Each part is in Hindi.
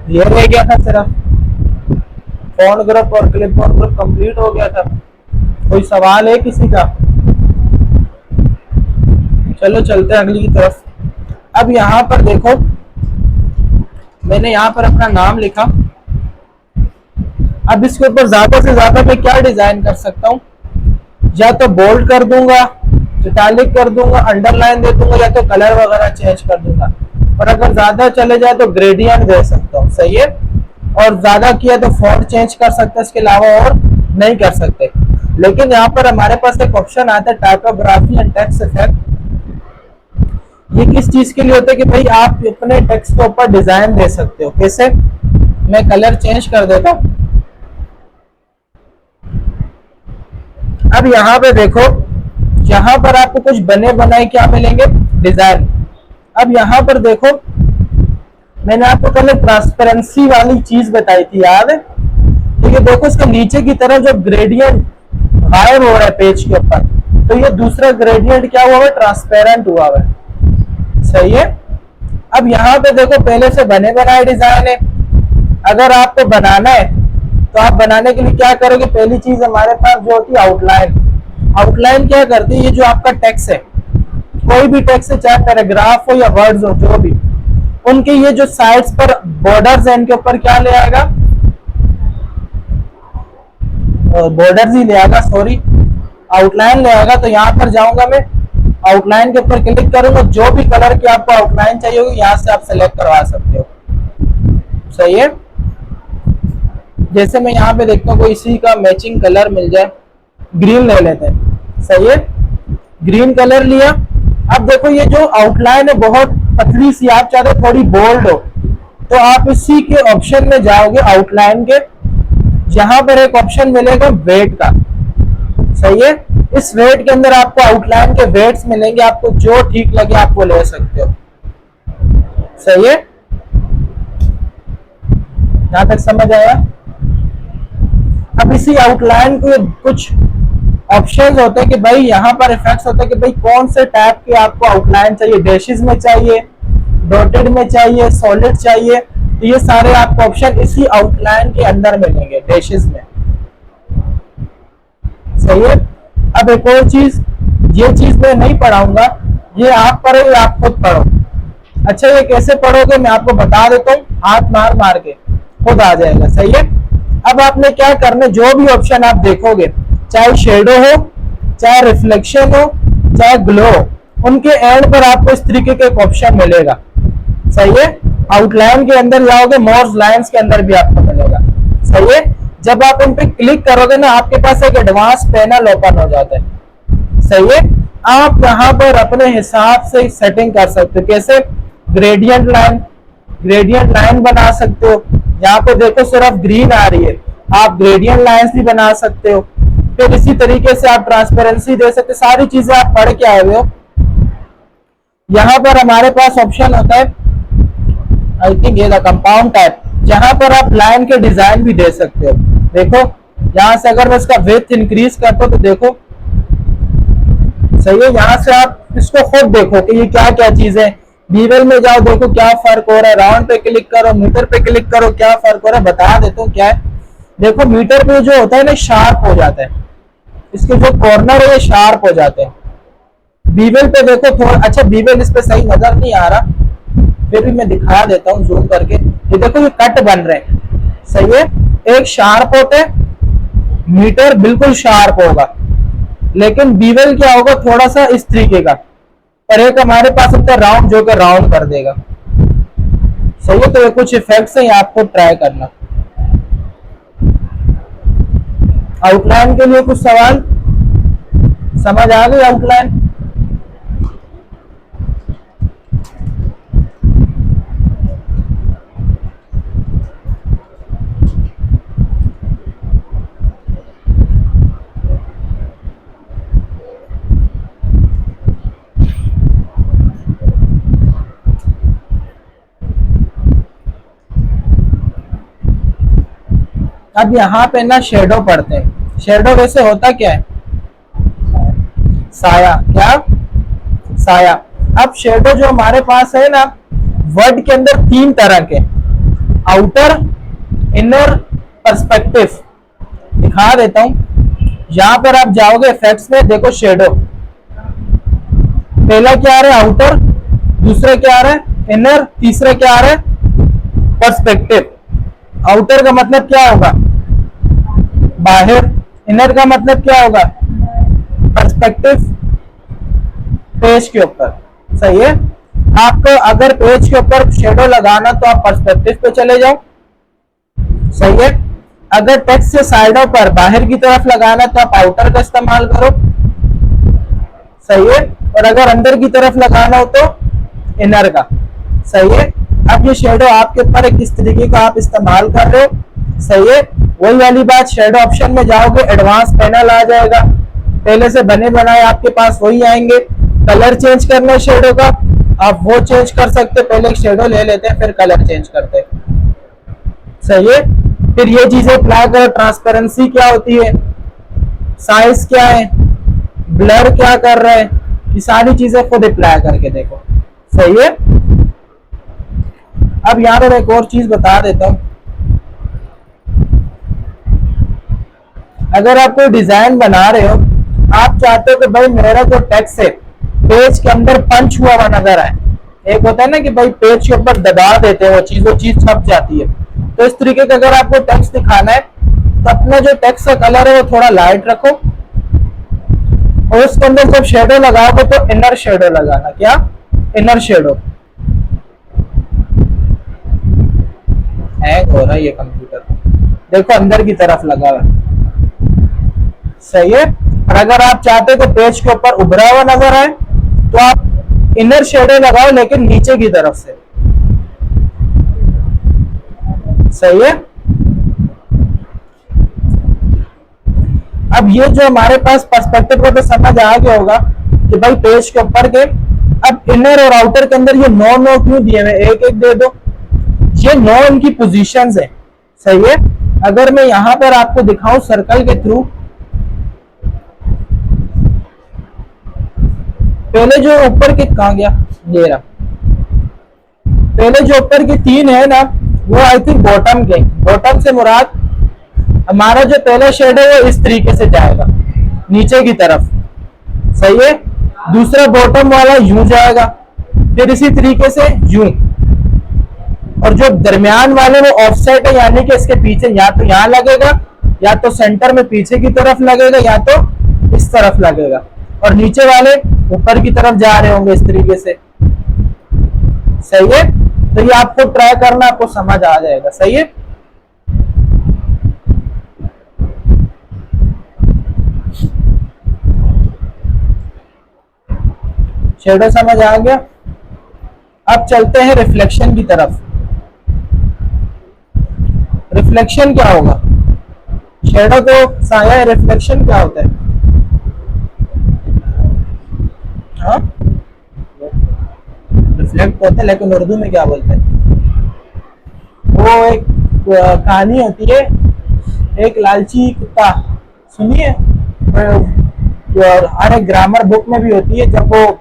ये रह गया था सिर्फ, फोन ग्रुप और क्लिपबोर्ड ग्रुप कंप्लीट हो गया था। कोई सवाल है किसी का? चलो चलते हैं अगली की तरफ। अब यहाँ पर देखो, मैंने यहाँ पर अपना नाम लिखा। अब इसके ऊपर ज्यादा से ज्यादा मैं क्या डिजाइन कर सकता हूँ? या तो बोल्ड कर दूंगा, इटैलिक कर दूंगा, अंडरलाइन दे दूंगा, या तो कलर वगैरह चेंज कर दूंगा। और अगर ज्यादा चले जाए तो ग्रेडियंट दे सकता हूँ, सही है। और ज्यादा किया तो फॉन्ट चेंज कर सकते हैं, इसके अलावा और नहीं कर सकते। लेकिन यहाँ पर हमारे पास एक ऑप्शन आता है टाइपोग्राफी एंड टेक्स्ट इफेक्ट। ये किस चीज के लिए होता है कि भाई आप अपने टेक्स्ट के ऊपर डिजाइन दे सकते हो। कैसे? मैं कलर चेंज कर देता हूं। अब यहाँ पे देखो, यहाँ पर आपको कुछ बने बनाए क्या मिलेंगे? डिजाइन। अब यहाँ पर देखो, मैंने आपको कल ट्रांसपेरेंसी वाली चीज बताई थी, याद है? ठीक है, देखो इसके नीचे की तरफ जो ग्रेडियंट गायब हो रहा है पेज के ऊपर, तो ये दूसरा ग्रेडियंट क्या हुआ है? ट्रांसपेरेंट हुआ है, सही है। अब यहाँ पे देखो, पहले से बने बनाए डिजाइन है। अगर आपको बनाना है तो आप बनाने के लिए क्या करोगे? पहली चीज हमारे पास जो होती है आउटलाइन। आउटलाइन क्या करती है? ये जो आपका टेक्स्ट है, कोई भी टेक्स्ट है, चाहे पैराग्राफ हो या वर्ड्स हो, जो भी, उनके ये जो साइड्स पर बॉर्डर्स है, इनके ऊपर क्या ले आएगा? बॉर्डर्स ही ले आएगा, सॉरी, आउटलाइन ले आएगा। तो यहाँ पर जाऊंगा मैं, आउटलाइन के ऊपर क्लिक करूंगा, जो भी कलर की आपको आउटलाइन चाहिए होगी यहाँ से आप सेलेक्ट करवा सकते हो, सही है। जैसे मैं यहाँ पे देखता हूँ कोई इसी का मैचिंग कलर मिल जाए, ग्रीन ले लेते हैं, सही है। ग्रीन कलर लिया। अब देखो ये जो आउटलाइन है बहुत पतली सी, आप चाहते हो थोड़ी बोल्ड हो, तो आप इसी के ऑप्शन में जाओगे, आउटलाइन के, यहाँ पर एक ऑप्शन मिलेगा वेट का, सही है। इस वेट के अंदर आपको आउटलाइन के वेट्स मिलेंगे, आपको जो ठीक लगे आप वो ले सकते हो, सही है। यहां तक समझ आया? अब इसी आउटलाइन को कुछ ऑप्शंस होते हैं कि भाई यहाँ पर इफेक्ट्स होते हैं कि भाई कौन से टाइप के आपको आउटलाइन चाहिए, डैशेस में चाहिए, डॉटेड में चाहिए, सॉलिड चाहिए, तो ये सारे आपको ऑप्शन इसी आउटलाइन के अंदर मिलेंगे, डैशेस में, सही है। अब एक और चीज, ये चीज मैं नहीं पढ़ाऊंगा, ये आप पढ़ो या आप खुद पढ़ो। अच्छा, ये कैसे पढ़ोगे मैं आपको बता देता हूँ, हाथ मार मार के खुद आ जाएगा, सही है। अब आपने क्या करना, जो भी ऑप्शन आप देखोगे, चाहे शेडो हो, चाहे रिफ्लेक्शन हो, चाहे ग्लो हो, उनके एंड पर आपको इस तरीके का एक ऑप्शन मिलेगा, सही है। आउटलाइन के अंदर जाओगे, मोर्स लाइंस के अंदर भी आपको मिलेगा, सही है। जब आप उन पे क्लिक करोगे ना, आपके पास एक एडवांस पैनल ओपन हो जाता है, सही है। आप यहाँ पर अपने हिसाब से सेटिंग कर सकते हो। कैसे? ग्रेडियंट लाइन बना सकते हो। यहाँ पे देखो सिर्फ ग्रीन आ रही है, आप ग्रेडियंट लाइंस भी बना सकते हो। फिर इसी तरीके से आप ट्रांसपेरेंसी दे सकते हो। सारी चीजें आप पढ़ के आए हुए हो। यहाँ पर हमारे पास ऑप्शन होता है, आई थिंक ये था कंपाउंड टाइप, जहां पर आप लाइन के डिजाइन भी दे सकते हो। देखो यहां से अगर मैं इसका विड्थ इंक्रीज करता हूं तो देखो, सही है। यहाँ से आप इसको खुद देखो कि ये क्या क्या चीजें। बीवेल में जाओ, देखो क्या फर्क हो रहा है, राउंड पे क्लिक करो, मीटर पे क्लिक करो, क्या फर्क हो रहा है बता देता हूँ क्या है। देखो मीटर पे जो होता है ना, शार्प हो जाता है, इसके जो कॉर्नर है ये शार्प हो जाते हैं। बीवेल पे देखो थोड़ा, अच्छा बीवेल इस पे सही नजर नहीं आ रहा, फिर भी मैं दिखा देता हूँ जूम करके। ये देखो ये कट बन रहे हैं, सही है। एक शार्प होता है, मीटर बिल्कुल शार्प होगा, लेकिन बीवेल क्या होगा, थोड़ा सा इस तरीके का। और एक हमारे पास होता है राउंड, जो कि राउंड कर देगा, सही है। तो ये कुछ इफेक्ट्स हैं, आपको ट्राई करना। आउटलाइन के लिए कुछ सवाल समझ आ गई? आउटलाइन अब यहाँ पे ना शेडो पढ़ते हैं। शेडो वैसे होता क्या है? साया। क्या? साया। अब शेडो जो हमारे पास है ना, वर्ड के अंदर तीन तरह के, आउटर, इनर, पर्सपेक्टिव। दिखा देता हूं, यहां पर आप जाओगे इफेक्ट्स में, देखो शेडो, पहला क्या आ रहा है आउटर, दूसरा क्या आ रहा है इनर, तीसरा क्या आ रहा है पर्सपेक्टिव। आउटर का मतलब क्या होगा बाहर, इनर का मतलब क्या होगा पर्सपेक्टिव पेज के ऊपर। सही है, आपको अगर पेज के ऊपर शेडो लगाना तो आप पर्सपेक्टिव पे चले जाओ। सही है, अगर टेक्स्ट से साइडों पर बाहर की तरफ लगाना तो आप आउटर का इस्तेमाल करो। सही है, और अगर अंदर की तरफ लगाना हो तो इनर का। सही है, अब ये शेडो आपके ऊपर है किस तरीके का आप इस्तेमाल कर रहे हो। सही है, वही वाली बात, शेडो ऑप्शन में जाओगे एडवांस पैनल आ जाएगा, पहले से बने बनाए आपके पास वही आएंगे। कलर चेंज करना है शेडो का, आप वो चेंज कर सकते, पहले एक शेडो ले लेते हैं फिर कलर चेंज करते हैं। सही है, फिर ये चीजें अप्लाई करो, ट्रांसपेरेंसी क्या होती है, साइज क्या है, ब्लर क्या कर रहा है, ये सारी चीजें खुद अप्लाई करके देखो। सही है, अब यहां पर एक और चीज बता देता हूं, अगर आप कोई डिजाइन बना रहे हो, आप चाहते हो कि भाई मेरा जो टेक्स्ट है पेज के अंदर पंच हुआ नजर आए। एक होता है ना कि भाई पेज के ऊपर दबा देते हैं वो चीज छप जाती है। तो इस तरीके का अगर आपको टेक्स्ट दिखाना है तो अपना जो टेक्स्ट का कलर है वो थोड़ा लाइट रखो, और उसके अंदर जब शेडो लगाओगे तो इनर शेडो लगाना। क्या इनर शेडो। हैंग हो रहा है ये कंप्यूटर, देखो अंदर की तरफ लगा हुआ है। सही है, और अगर आप चाहते हो तो पेज के ऊपर उभरा हुआ नजर आए तो आप इनर शेडो लगाओ, लेकिन नीचे की तरफ से। सही है, अब ये जो हमारे पास पर्सपेक्टिव को तो समझ आ गया होगा कि भाई पेज के ऊपर के, अब इनर और आउटर के अंदर ये 9 क्यों दिए हुए, एक एक दे दो, ये 9 इनकी पोजीशंस है। सही है, अगर मैं यहां पर आपको दिखाऊं सर्कल के थ्रू, पहले जो ऊपर के कहां गया, ये रहा, पहले जो ऊपर के 3 है ना वो आई थिंक बॉटम के, बॉटम से मुराद हमारा जो पहला शेड है वो इस तरीके से जाएगा नीचे की तरफ। सही है, दूसरा बॉटम वाला यूं जाएगा, फिर इसी तरीके से यूं, और जो दरमियान वाले वो ऑफसेट है, यानी कि इसके पीछे या तो यहां लगेगा, या तो सेंटर में पीछे की तरफ लगेगा, या तो इस तरफ लगेगा, और नीचे वाले ऊपर की तरफ जा रहे होंगे इस तरीके से। सही है, तो ये आपको ट्राई करना, आपको समझ आ जाएगा। सही है, शेडो समझ आ गया। अब चलते हैं रिफ्लेक्शन की तरफ। रिफ्लेक्शन क्या होगा, शेडो तो साया है, रिफ्लेक्शन क्या होता है। हाँ, रिफ्लेक्ट होता है, लेकिन उर्दू में क्या बोलते हैं, वो एक कहानी होती है, एक लालची कुत्ता, सुनिए, और हर एक ग्रामर बुक में भी होती है, जब वो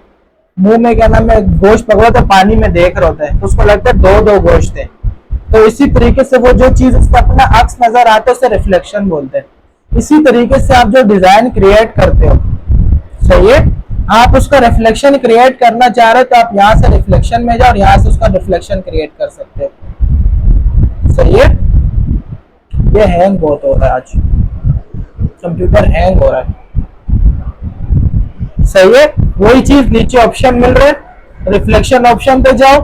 मुंह में क्या नाम है गोश्त पकड़ो तो पानी में देख रहा होता है, तो उसको लगता है दो गोश्त है। तो इसी तरीके से वो जो चीज उसका अपना अक्स नजर आता है उसे रिफ्लेक्शन बोलते हैं। इसी तरीके से आप जो डिजाइन क्रिएट करते हो, सही है, आप उसका रिफ्लेक्शन क्रिएट करना चाह रहे हो तो आप यहाँ से रिफ्लेक्शन में जाओ और यहाँ से उसका रिफ्लेक्शन क्रिएट कर सकते हो। सही है, ये हैंग बहुत हो रहा है आज, कंप्यूटर हैंग हो रहा है। सही है, वही चीज नीचे ऑप्शन मिल रहा है, रिफ्लेक्शन ऑप्शन पे जाओ।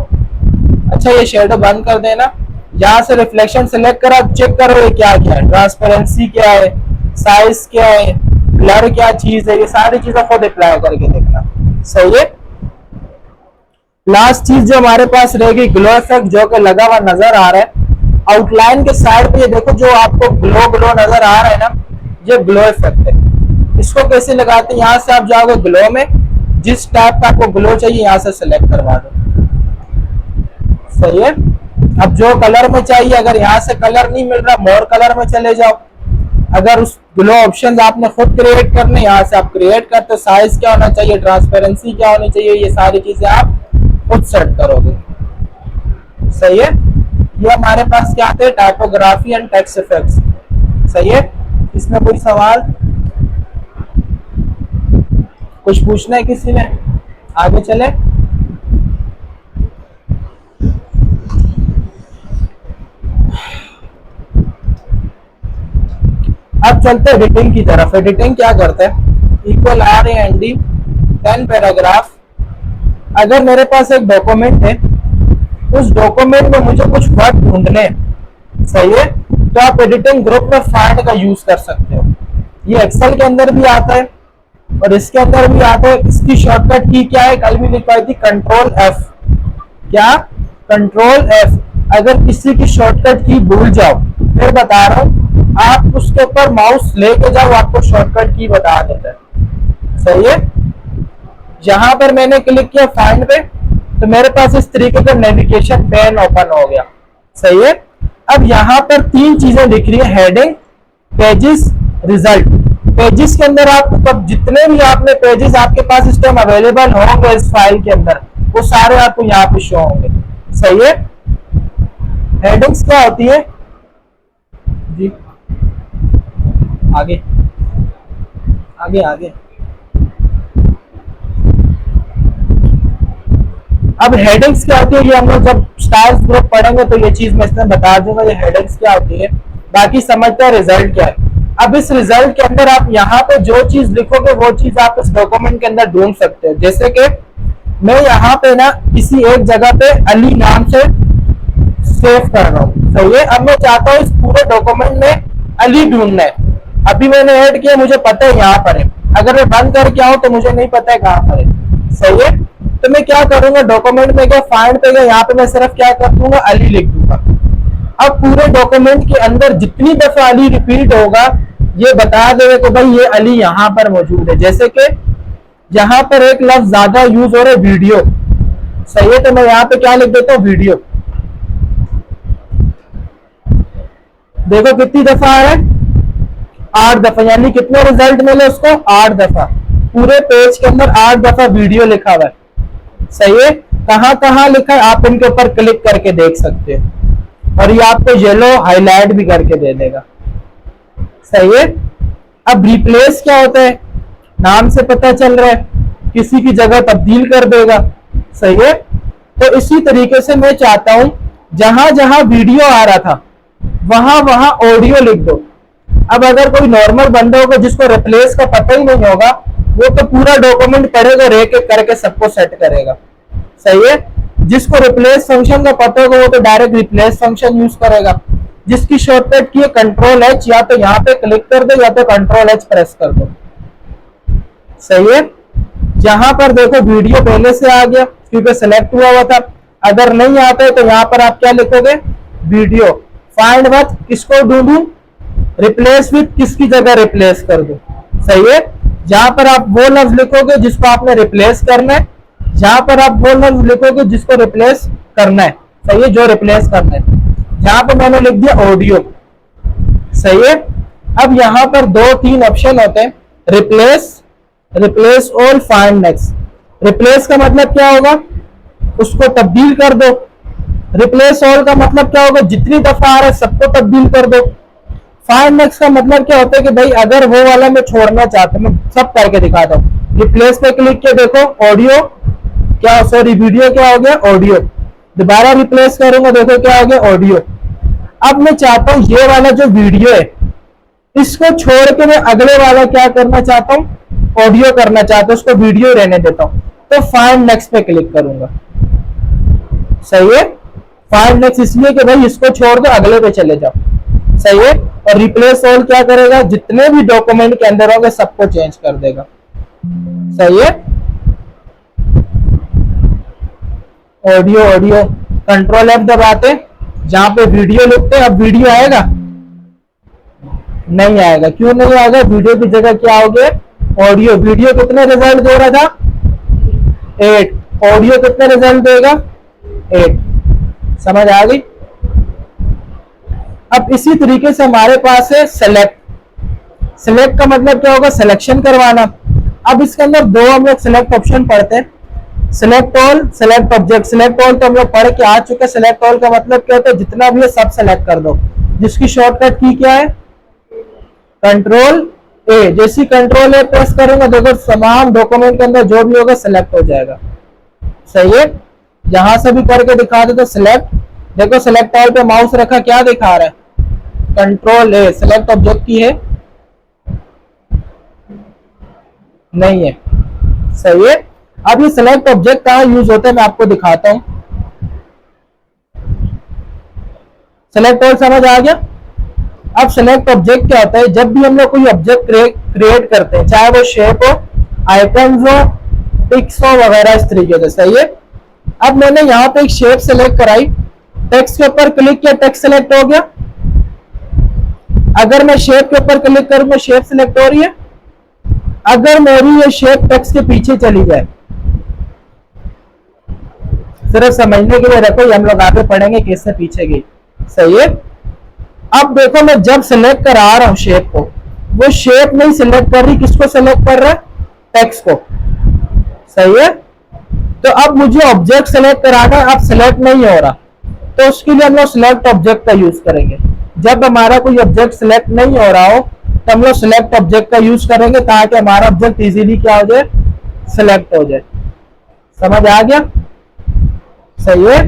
अच्छा, ये शेडो बंद कर देना, यहाँ से रिफ्लेक्शन सिलेक्ट करो, चेक करो ये क्या क्या है, ट्रांसपेरेंसी क्या है, साइज क्या है, ब्लर क्या चीज है, ये सारी चीजें खुद अप्लाई करके देखना। सही है, लास्ट चीज जो हमारे पास रहेगी ग्लो इफेक्ट, जो कि लगा हुआ नजर आ रहा है आउटलाइन के साइड पे, ये देखो जो आपको ग्लो ग्लो नजर आ रहा है ना, ये ग्लो इफेक्ट है। इसको कैसे लगाते हैं, यहाँ से आप जाओगे ग्लो में, जिस टाइप का आपको ग्लो चाहिए यहाँ से सिलेक्ट करवा दो। सही है, अब जो कलर में चाहिए, अगर यहाँ से कलर नहीं मिल रहा मोर कलर में चले जाओ। अगर उस ग्लो ऑप्शंस आपने खुद क्रिएट करने, यहाँ से आप क्रिएट करते, साइज क्या होना चाहिए, ट्रांसपेरेंसी क्या होनी चाहिए, ये सारी चीजें आप खुद सेट करोगे। सही है, ये हमारे पास क्या आते हैं, टाइपोग्राफी एंड टेक्स्ट इफेक्ट्स। सही है, इसमें कोई सवाल कुछ पूछना है किसी ने? आगे चले। अब चलते हैं एडिटिंग की तरफ। एडिटिंग क्या करते हैं, equal R A N D 10 paragraph. अगर मेरे पास एक डॉक्यूमेंट है, उस डॉक्यूमेंट में मुझे कुछ वर्ड ढूंढने हैं, सही है, तो आप एडिटिंग ग्रुप में फाइंड का यूज कर सकते हो। ये एक्सेल के अंदर भी आता है और इसके अंदर भी आता है। इसकी शॉर्टकट की क्या है, कल भी लिखवाई थी, कंट्रोल एफ। क्या, कंट्रोल एफ। अगर किसी की शॉर्टकट की भूल जाओ, फिर बता रहा हूं, आप उसके ऊपर माउस लेके जाओ, आपको शॉर्टकट की बता देता है। सही है, जहां पर मैंने क्लिक किया फाइंड पे, तो मेरे पास इस तरीके का नेविगेशन पैन ओपन हो गया। सही है, अब यहाँ पर 3 चीजें दिख रही है, हेडिंग, पेजेस, रिजल्ट। पेजेस के अंदर आप तब जितने भी आपने पेजेस आपके पास इस टाइम अवेलेबल होंगे इस फाइल के अंदर, वो सारे आपको यहाँ पे शो होंगे। सही है, हेडिंग्स क्या होती है जी, आगे आगे आगे। अब हेडिंग्स क्या होती है, ये हम लोग जब स्टाइल्स ग्रुप पढ़ेंगे तो ये चीज मैं इसमें बता दूंगा, ये हेडिंग्स क्या होती है। बाकी समझते हैं रिजल्ट क्या है। अब इस रिजल्ट के अंदर आप यहाँ पे जो चीज लिखोगे वो चीज आप इस डॉक्यूमेंट के अंदर ढूंढ सकते हो। जैसे कि मैं यहाँ पे ना किसी एक जगह पे अली नाम से सेव कर रहा हूँ। सही है, अब मैं चाहता हूँ इस पूरे डॉक्यूमेंट में अली ढूंढना है। अभी मैंने ऐड किया, मुझे पता है यहाँ पर है। अगर मैं बंद करके आऊं तो मुझे नहीं पता है कहाँ पर है। सही है, तो मैं क्या करूंगा, डॉक्यूमेंट में गया, फाइंड पे गया, यहाँ पे मैं सिर्फ क्या कर दूंगा, अली लिख दूंगा। अब पूरे डॉक्यूमेंट के अंदर जितनी दफा अली रिपीट होगा, ये बता देगा कि भाई ये अली यहाँ पर मौजूद है। जैसे कि यहाँ पर एक लफ्ज ज्यादा यूज हो रहा है, वीडियो। सही है, तो मैं यहाँ पे क्या लिख देता हूँ, वीडियो। देखो कितनी दफा आ रहा है, 8 दफा, यानी कितने रिजल्ट मिले उसको, 8 दफा। पूरे पेज के अंदर 8 दफा वीडियो लिखा हुआ है। सही है, कहां कहां लिखा है आप इनके ऊपर क्लिक करके देख सकते हो, और ये आपको येलो हाईलाइट भी करके दे देगा। सही है, अब रिप्लेस क्या होता है, नाम से पता चल रहा है, किसी की जगह तब्दील कर देगा। सही है, तो इसी तरीके से मैं चाहता हूं जहां जहां वीडियो आ रहा था वहां वहां ऑडियो लिख दो। अब अगर कोई नॉर्मल बंदा होगा जिसको रिप्लेस का पता ही नहीं होगा, वो तो पूरा डॉक्यूमेंट पढ़ेगा, एक एक करके सबको सेट करेगा। सही है, जिसको रिप्लेस फंक्शन का पता होगा वो तो डायरेक्ट रिप्लेस फंक्शन यूज करेगा। जिसकी शॉर्टकट की है कंट्रोल एच, या तो यहाँ पे क्लिक कर दो या तो कंट्रोल एच प्रेस कर दो। सही है, जहां पर देखो वीडियो पहले से आ गया क्योंकि सिलेक्ट हुआ था। अगर नहीं आता है तो यहाँ पर आप क्या लिखोगे, वीडियो। फाइंड विथ, किसको ढूंढूं, रिप्लेस विथ, किसकी जगह रिप्लेस कर दो। सही है, जहां पर आप वो लफ्ज लिखोगे जिसको आपने रिप्लेस करना है, जहां पर आप वो लफ्ज लिखोगे जिसको रिप्लेस करना है। सही है, जो रिप्लेस करना है। जहां पर मैंने लिख दिया ऑडियो। सही है, अब यहां पर 2-3 ऑप्शन होते हैं, replace, replace all, find next. Replace का मतलब क्या होगा, उसको तब्दील कर दो। रिप्लेस ऑल का मतलब क्या होगा, जितनी दफा आ रहा है सबको तब्दील कर दो। फाइंड नेक्स्ट का मतलब क्या होता है कि भाई अगर वो वाला मैं छोड़ना चाहता हूं, मैं सब करके दिखाता हूँ। रिप्लेस पे क्लिक किया, देखो ऑडियो क्या, सॉरी वीडियो क्या हो गया, ऑडियो। दोबारा रिप्लेस करूंगा, देखो क्या हो गया, ऑडियो। अब मैं चाहता हूं ये वाला जो वीडियो है इसको छोड़ के मैं अगले वाला क्या करना चाहता हूं, ऑडियो करना चाहता हूं, उसको वीडियो रहने देता हूं। तो फाइंड नेक्स्ट पे क्लिक करूंगा। सही है, फाइंड नेक्स्ट इसलिए कि भाई इसको छोड़ दो, अगले पे चले जाओ। सही है, और रिप्लेस ऑल क्या करेगा, जितने भी डॉक्यूमेंट के अंदर होंगे सबको चेंज कर देगा। सही है, ऑडियो, ऑडियो कंट्रोल एफ दबाते, जहां पे वीडियो लिखते हैं, अब वीडियो आएगा, नहीं आएगा। क्यों नहीं आएगा, वीडियो की जगह क्या हो गया, ऑडियो। वीडियो कितने रिजल्ट दे रहा था, 8, ऑडियो कितने रिजल्ट देगा, 8। समझ आ गई। अब इसी तरीके से हमारे पास है सेलेक्ट। सेलेक्ट का मतलब क्या होगा, सिलेक्शन करवाना। अब इसके अंदर 2 हम लोग सेलेक्ट ऑप्शन पढ़ते हैं। Select all, select object. Select all तो हम लोग पढ़ के आ चुके हैं। सिलेक्ट ऑल का मतलब क्या होता है, जितना भी है सब सेलेक्ट कर दो। जिसकी शॉर्टकट की क्या है, कंट्रोल ए। जैसी कंट्रोल ए प्रेस करूंगा, देखो तमाम डॉक्यूमेंट के अंदर जो भी होगा सिलेक्ट हो जाएगा। सही है, यहां से भी करके दिखा दे तो सिलेक्ट। देखो सिलेक्ट ऑल पे माउस रखा, क्या दिखा रहा है, कंट्रोल ए। सिलेक्ट ऑब्जेक्ट की है, नहीं है। सही है। अब ये सिलेक्ट ऑब्जेक्ट कहां यूज होता है मैं आपको दिखाता हूं। सिलेक्ट ऑल समझ आ गया। अब सिलेक्ट ऑब्जेक्ट क्या होता है, जब भी हम लोग कोई ऑब्जेक्ट क्रिएट करते हैं, चाहे वो शेप हो, आइकन्स हो, पिक्स हो वगैरह, इस तरीके से। सही है। अब मैंने यहाँ पे एक शेप सेलेक्ट कराई, टेक्स्ट के ऊपर क्लिक किया, टेक्स्ट सेलेक्ट हो गया। अगर मैं शेप के ऊपर क्लिक करूंगा, शेप सेलेक्ट हो रही है। अगर मेरी ये शेप टेक्स्ट के पीछे चली जाए, सिर्फ समझने के लिए रखो, हम लोग आगे पढ़ेंगे कैसे पीछे गई। सही है। अब देखो मैं जब सिलेक्ट करा रहा हूं शेप को, वो शेप नहीं सिलेक्ट कर रही, किसको सिलेक्ट कर रहा है, टेक्स्ट को। सही है। तो अब मुझे ऑब्जेक्ट सिलेक्ट कराना है, अब सिलेक्ट नहीं हो रहा, तो उसके लिए हम लोग सिलेक्ट ऑब्जेक्ट का यूज करेंगे। जब हमारा कोई ऑब्जेक्ट सिलेक्ट नहीं हो रहा हो तो हम लोग सिलेक्ट ऑब्जेक्ट का यूज करेंगे, ताकि हमारा ऑब्जेक्ट इजीली क्या हो जाए, सिलेक्ट हो जाए। समझ आ गया। सही है।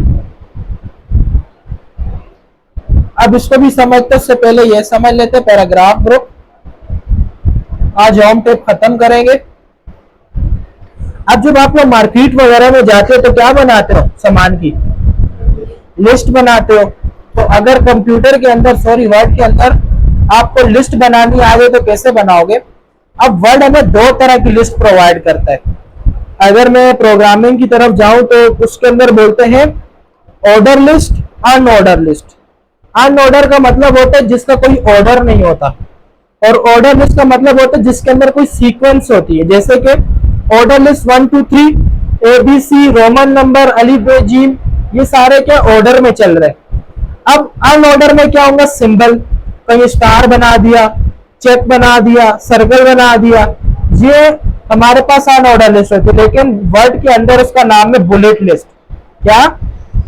अब इसको भी समझते, उससे पहले ये समझ लेते पैराग्राफ ग्रुप। आज होम टेप खत्म करेंगे। अब जब आप लोग मार्केट वगैरह में जाते हो तो क्या बनाते हो, सामान की लिस्ट बनाते हो। तो अगर कंप्यूटर के अंदर, सॉरी वर्ड के अंदर आपको लिस्ट बनानी आ जाए तो कैसे बनाओगे। अब वर्ड हमें दो तरह की लिस्ट प्रोवाइड करता है। अगर मैं प्रोग्रामिंग की तरफ जाऊं तो उसके अंदर बोलते हैं order list, unordered list. Unordered का मतलब होता है जिसका कोई ऑर्डर नहीं होता, और ऑर्डर लिस्ट का मतलब होता है जिसके अंदर कोई सीक्वेंस होती है। जैसे कि order list 1 2 3 ABC, Roman number, अलिफ बे जीम, ये सारे क्या ऑर्डर में चल रहे हैं। अब अनऑर्डर में क्या होगा, सिंबल, कहीं स्टार बना दिया, चेक बना दिया, सर्कल बना दिया, ये हमारे पास अनऑर्डर लिस्ट होती है। लेकिन वर्ड के अंदर उसका नाम है बुलेट लिस्ट। क्या,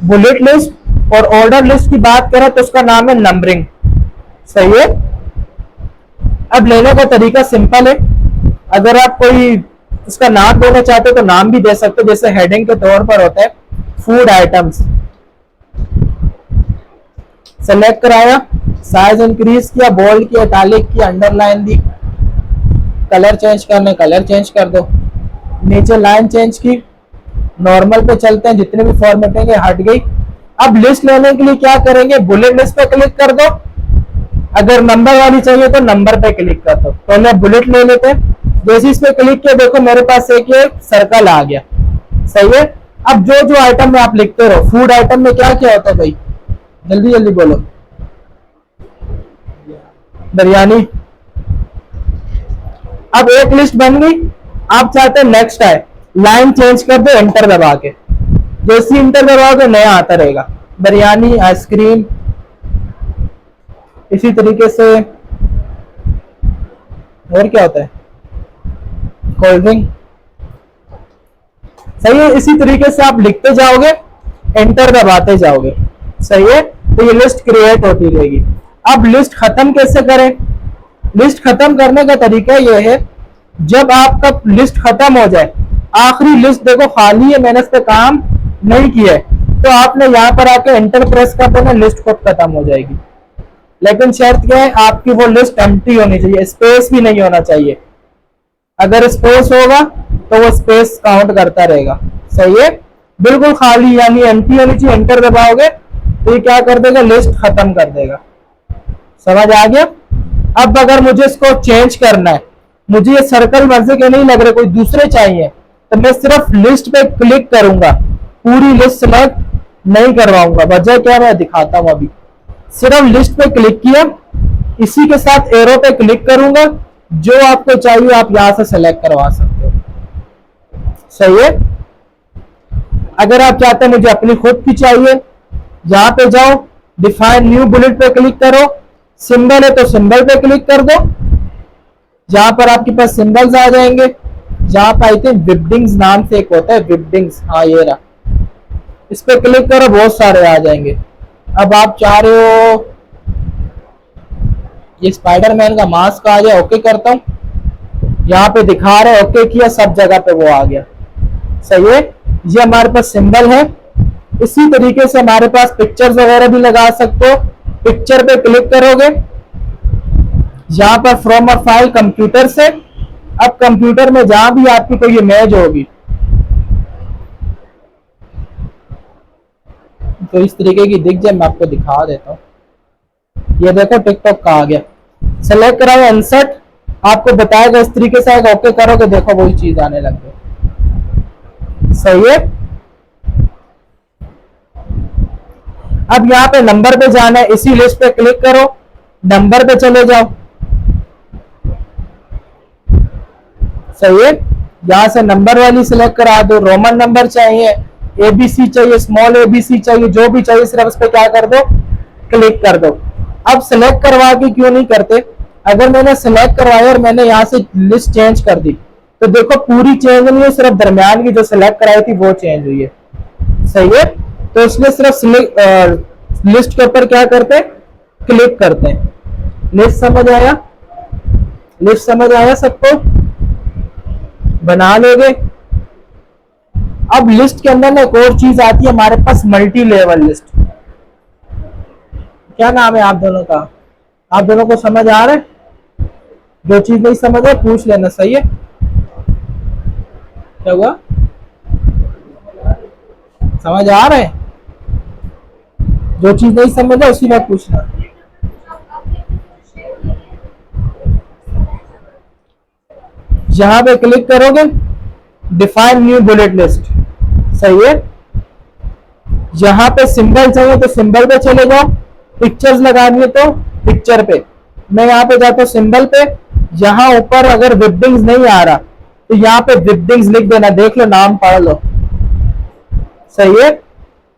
बुलेट लिस्ट। और ऑर्डर लिस्ट की बात करें तो उसका नाम है नंबरिंग। सही है। अब लेने का तरीका सिंपल है। अगर आप कोई इसका नाम देना चाहते हो तो नाम भी दे सकते हो, जैसे हेडिंग के तौर पर होता है फूड आइटम्स। सेलेक्ट कराया, साइज इंक्रीज किया, बोल्ड किया, इटैलिक किया, अंडरलाइन दी, कलर चेंज करने कलर चेंज कर दो, नीचे लाइन चेंज की, नॉर्मल पे चलते हैं, जितने भी फॉर्मेटिंग है हट गई। अब लिस्ट लेने के लिए क्या करेंगे, बुलेट लिस्ट पे क्लिक कर दो। अगर नंबर वाली चाहिए तो नंबर पे क्लिक कर दो। तो मैं बुलेट ले लेते हैं। जैसे इस पे क्लिक किया, देखो मेरे पास एक ये सर्कल आ गया। सही है। अब जो जो आइटम में आप लिखते रहो, फूड आइटम में क्या क्या होता है भाई, जल्दी जल्दी बोलो। बिरयानी। अब एक लिस्ट बन गई, आप चाहते हैं नेक्स्ट आए, लाइन चेंज कर दो एंटर दबा के। जैसे इंटर दबाओगे नया आता रहेगा, बिरयानी, आइसक्रीम, इसी तरीके से और क्या होता है, कोल्ड ड्रिंक। सही है। इसी तरीके से आप लिखते जाओगे, एंटर दबाते जाओगे। सही है। तो ये लिस्ट क्रिएट होती रहेगी। अब लिस्ट खत्म कैसे करें, लिस्ट खत्म करने का तरीका ये है, जब आपका लिस्ट खत्म हो जाए, आखिरी लिस्ट देखो खाली है, मैंने इस पे काम नहीं किया है, तो आपने यहाँ पर आके एंटर प्रेस कर देना, लिस्ट खुद खत्म हो जाएगी। लेकिन शर्त क्या है, आपकी वो लिस्ट एम्प्टी होनी चाहिए, स्पेस भी नहीं होना चाहिए। अगर स्पेस होगा तो वो स्पेस काउंट करता रहेगा। सही है। बिल्कुल खाली यानी एम्प्टी होनी चाहिए। एंटर दबाओगे तो ये क्या कर देगा, लिस्ट खत्म कर देगा। समझ आ गया। अब अगर मुझे इसको चेंज करना है, मुझे ये सर्कल मर्जी के नहीं लग रहे, कोई दूसरे चाहिए, तो मैं सिर्फ लिस्ट पे क्लिक करूंगा, पूरी लिस्ट सिलेक्ट नहीं करवाऊंगा। वजह क्या, मैं दिखाता हूं अभी। सिर्फ लिस्ट पे क्लिक किया, इसी के साथ एरो पे क्लिक करूंगा, जो आपको चाहिए आप यहां से सेलेक्ट करवा सकते हो। सही है। अगर आप चाहते हैं मुझे अपनी खुद की चाहिए, यहां पे जाओ, डिफाइन न्यू बुलेट पे क्लिक करो, सिंबल है तो सिंबल पे क्लिक कर दो, जहां पर आपके पास सिंबल्स आ जाएंगे। जहाँ पे आई थिंक विबडिंग्स नाम से एक होता है, विबडिंग्स, हाँ ये रहा, इस पे क्लिक करो, बहुत सारे आ जाएंगे। अब आप चाह रहे हो ये स्पाइडरमैन का मास्क आ गया, ओके करता हूँ, यहाँ पे दिखा रहे ओके किया, सब जगह पे वो आ गया। सही है, ये हमारे पास सिंबल है। इसी तरीके से हमारे पास पिक्चर्स वगैरह भी लगा सकते हो। पिक्चर पे क्लिक करोगे, यहाँ पर फ्रॉम अ फाइल कंप्यूटर से, अब कंप्यूटर में जहां भी आपकी कोई इमेज होगी तो इस तरीके की दिख जाए, मैं आपको दिखा देता हूँ। ये देखो टिकटॉक का आ गया, सेलेक्ट कराओ इंसर्ट, आपको बताएगा इस तरीके से आएगा, ओके करोगे देखो वही चीज आने लग गई। सही है, अब यहाँ पे नंबर पे जाना है, इसी लिस्ट पे क्लिक करो, नंबर पे चले जाओ। सही है, यहां से नंबर वाली सिलेक्ट करा दो, रोमन नंबर चाहिए, एबीसी चाहिए, स्मॉल एबीसी चाहिए, जो भी चाहिए सिर्फ उस पर क्या कर दो, क्लिक कर दो। अब सिलेक्ट करवा के क्यों नहीं करते, अगर मैंने सिलेक्ट करवाया और मैंने यहाँ से लिस्ट चेंज कर दी तो देखो पूरी चेंज नहीं है, सिर्फ दरमियान की जो सिलेक्ट कराई थी वो चेंज हुई है। सही है, तो इसलिए सिर्फ लिस्ट के ऊपर क्या करते हैं, क्लिक करते हैं। लिस्ट समझ आया, लिस्ट समझ आया सबको, बना लोगे। अब लिस्ट के अंदर ना एक और चीज आती है हमारे पास, मल्टी लेवल लिस्ट। क्या नाम है आप दोनों का, आप दोनों को समझ आ रहा है? जो चीज नहीं समझ है पूछ लेना। सही है, क्या हुआ, समझ आ रहा है? जो चीज नहीं समझ है उसी में पूछना। यहां पे क्लिक करोगे, डिफाइन न्यू बुलेट लिस्ट। सही है, यहां पे सिंबल चाहिए तो सिंबल पे चले जाओ, पिक्चर्स लगानी है तो पिक्चर पे। मैं यहाँ पे जाता हूँ सिंबल पे, यहाँ ऊपर अगर विबडिंग्स नहीं आ रहा तो यहाँ पे विबडिंग्स लिख देना, देख लो नाम पढ़ लो। सही है,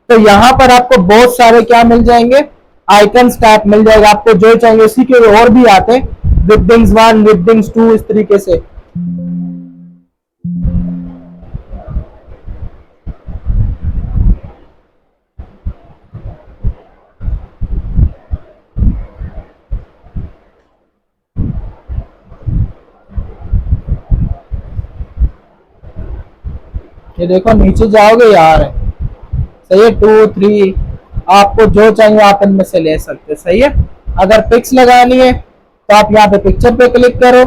तो यहाँ पर आपको बहुत सारे क्या मिल जाएंगे, आइकन टैब मिल जाएगा, आपको जो चाहिए। उसी के और भी आते हैं, विबडिंग्स 1, विबडिंग्स 2, इस तरीके से। ये देखो नीचे जाओगे यार, सही है, 2, 3, आपको जो चाहिए आप इनमें से ले सकते। सही है, अगर पिक्स लगानी है तो आप यहाँ पे पिक्चर पे क्लिक करो,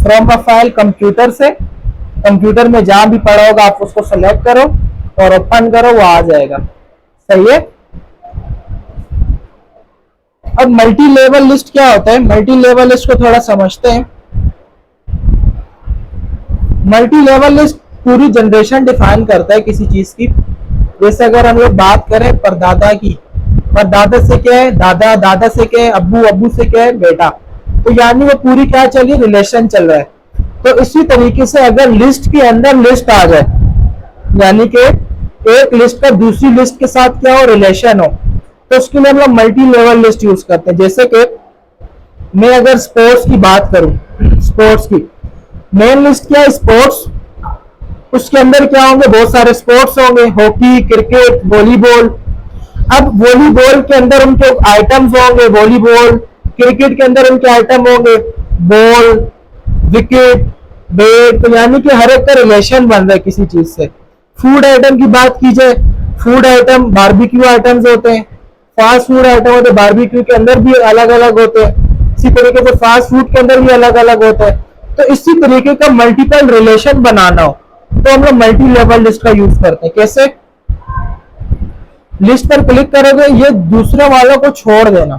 फ्रॉम अ फाइल कंप्यूटर से, कंप्यूटर में जहां भी पड़ा होगा आप उसको सेलेक्ट करो और ओपन करो, वो आ जाएगा। सही है, अब मल्टी लेवल लिस्ट क्या होता है, मल्टी लेवल लिस्ट को थोड़ा समझते हैं। मल्टी लेवल लिस्ट पूरी जनरेशन डिफाइन करता है किसी चीज की। जैसे अगर हम लोग बात करें परदादा की, परदादा से क्या है दादा, दादा से क्या है अब्बू, अब्बू से क्या है बेटा, तो यानी वो पूरी क्या चल रही, रिलेशन चल रहा है। तो इसी तरीके से अगर लिस्ट के अंदर लिस्ट आ जाए, यानी कि एक लिस्ट का दूसरी लिस्ट के साथ क्या हो, रिलेशन हो, तो उसके लिए हम लोग मल्टी लेवल लिस्ट यूज करते हैं। जैसे कि मैं अगर स्पोर्ट्स की बात करूं, स्पोर्ट्स की मेन लिस्ट क्या है, स्पोर्ट्स, उसके अंदर क्या होंगे, बहुत सारे स्पोर्ट्स होंगे, हॉकी, क्रिकेट, वॉलीबॉल। अब वॉलीबॉल के अंदर उनके आइटम्स होंगे, वॉलीबॉल, क्रिकेट के अंदर उनके आइटम होंगे, बॉल, विकेट, बैट, तो यानी कि हर एक का रिलेशन बन रहा है किसी चीज से। फूड आइटम की बात की जाए, फूड आइटम बारबेक्यू आइटम्स होते हैं, फास्ट फूड आइटम होते हैं, बारबेक्यू के अंदर भी अलग अलग होते हैं, इसी तरीके से फास्ट फूड के अंदर भी अलग अलग होते हैं। तो इसी तरीके का मल्टीपल रिलेशन बनाना हो तो हम लोग मल्टी लेवल लिस्ट का यूज करते हैं। कैसे, लिस्ट पर क्लिक करोगे, ये दूसरे वालों को छोड़ देना,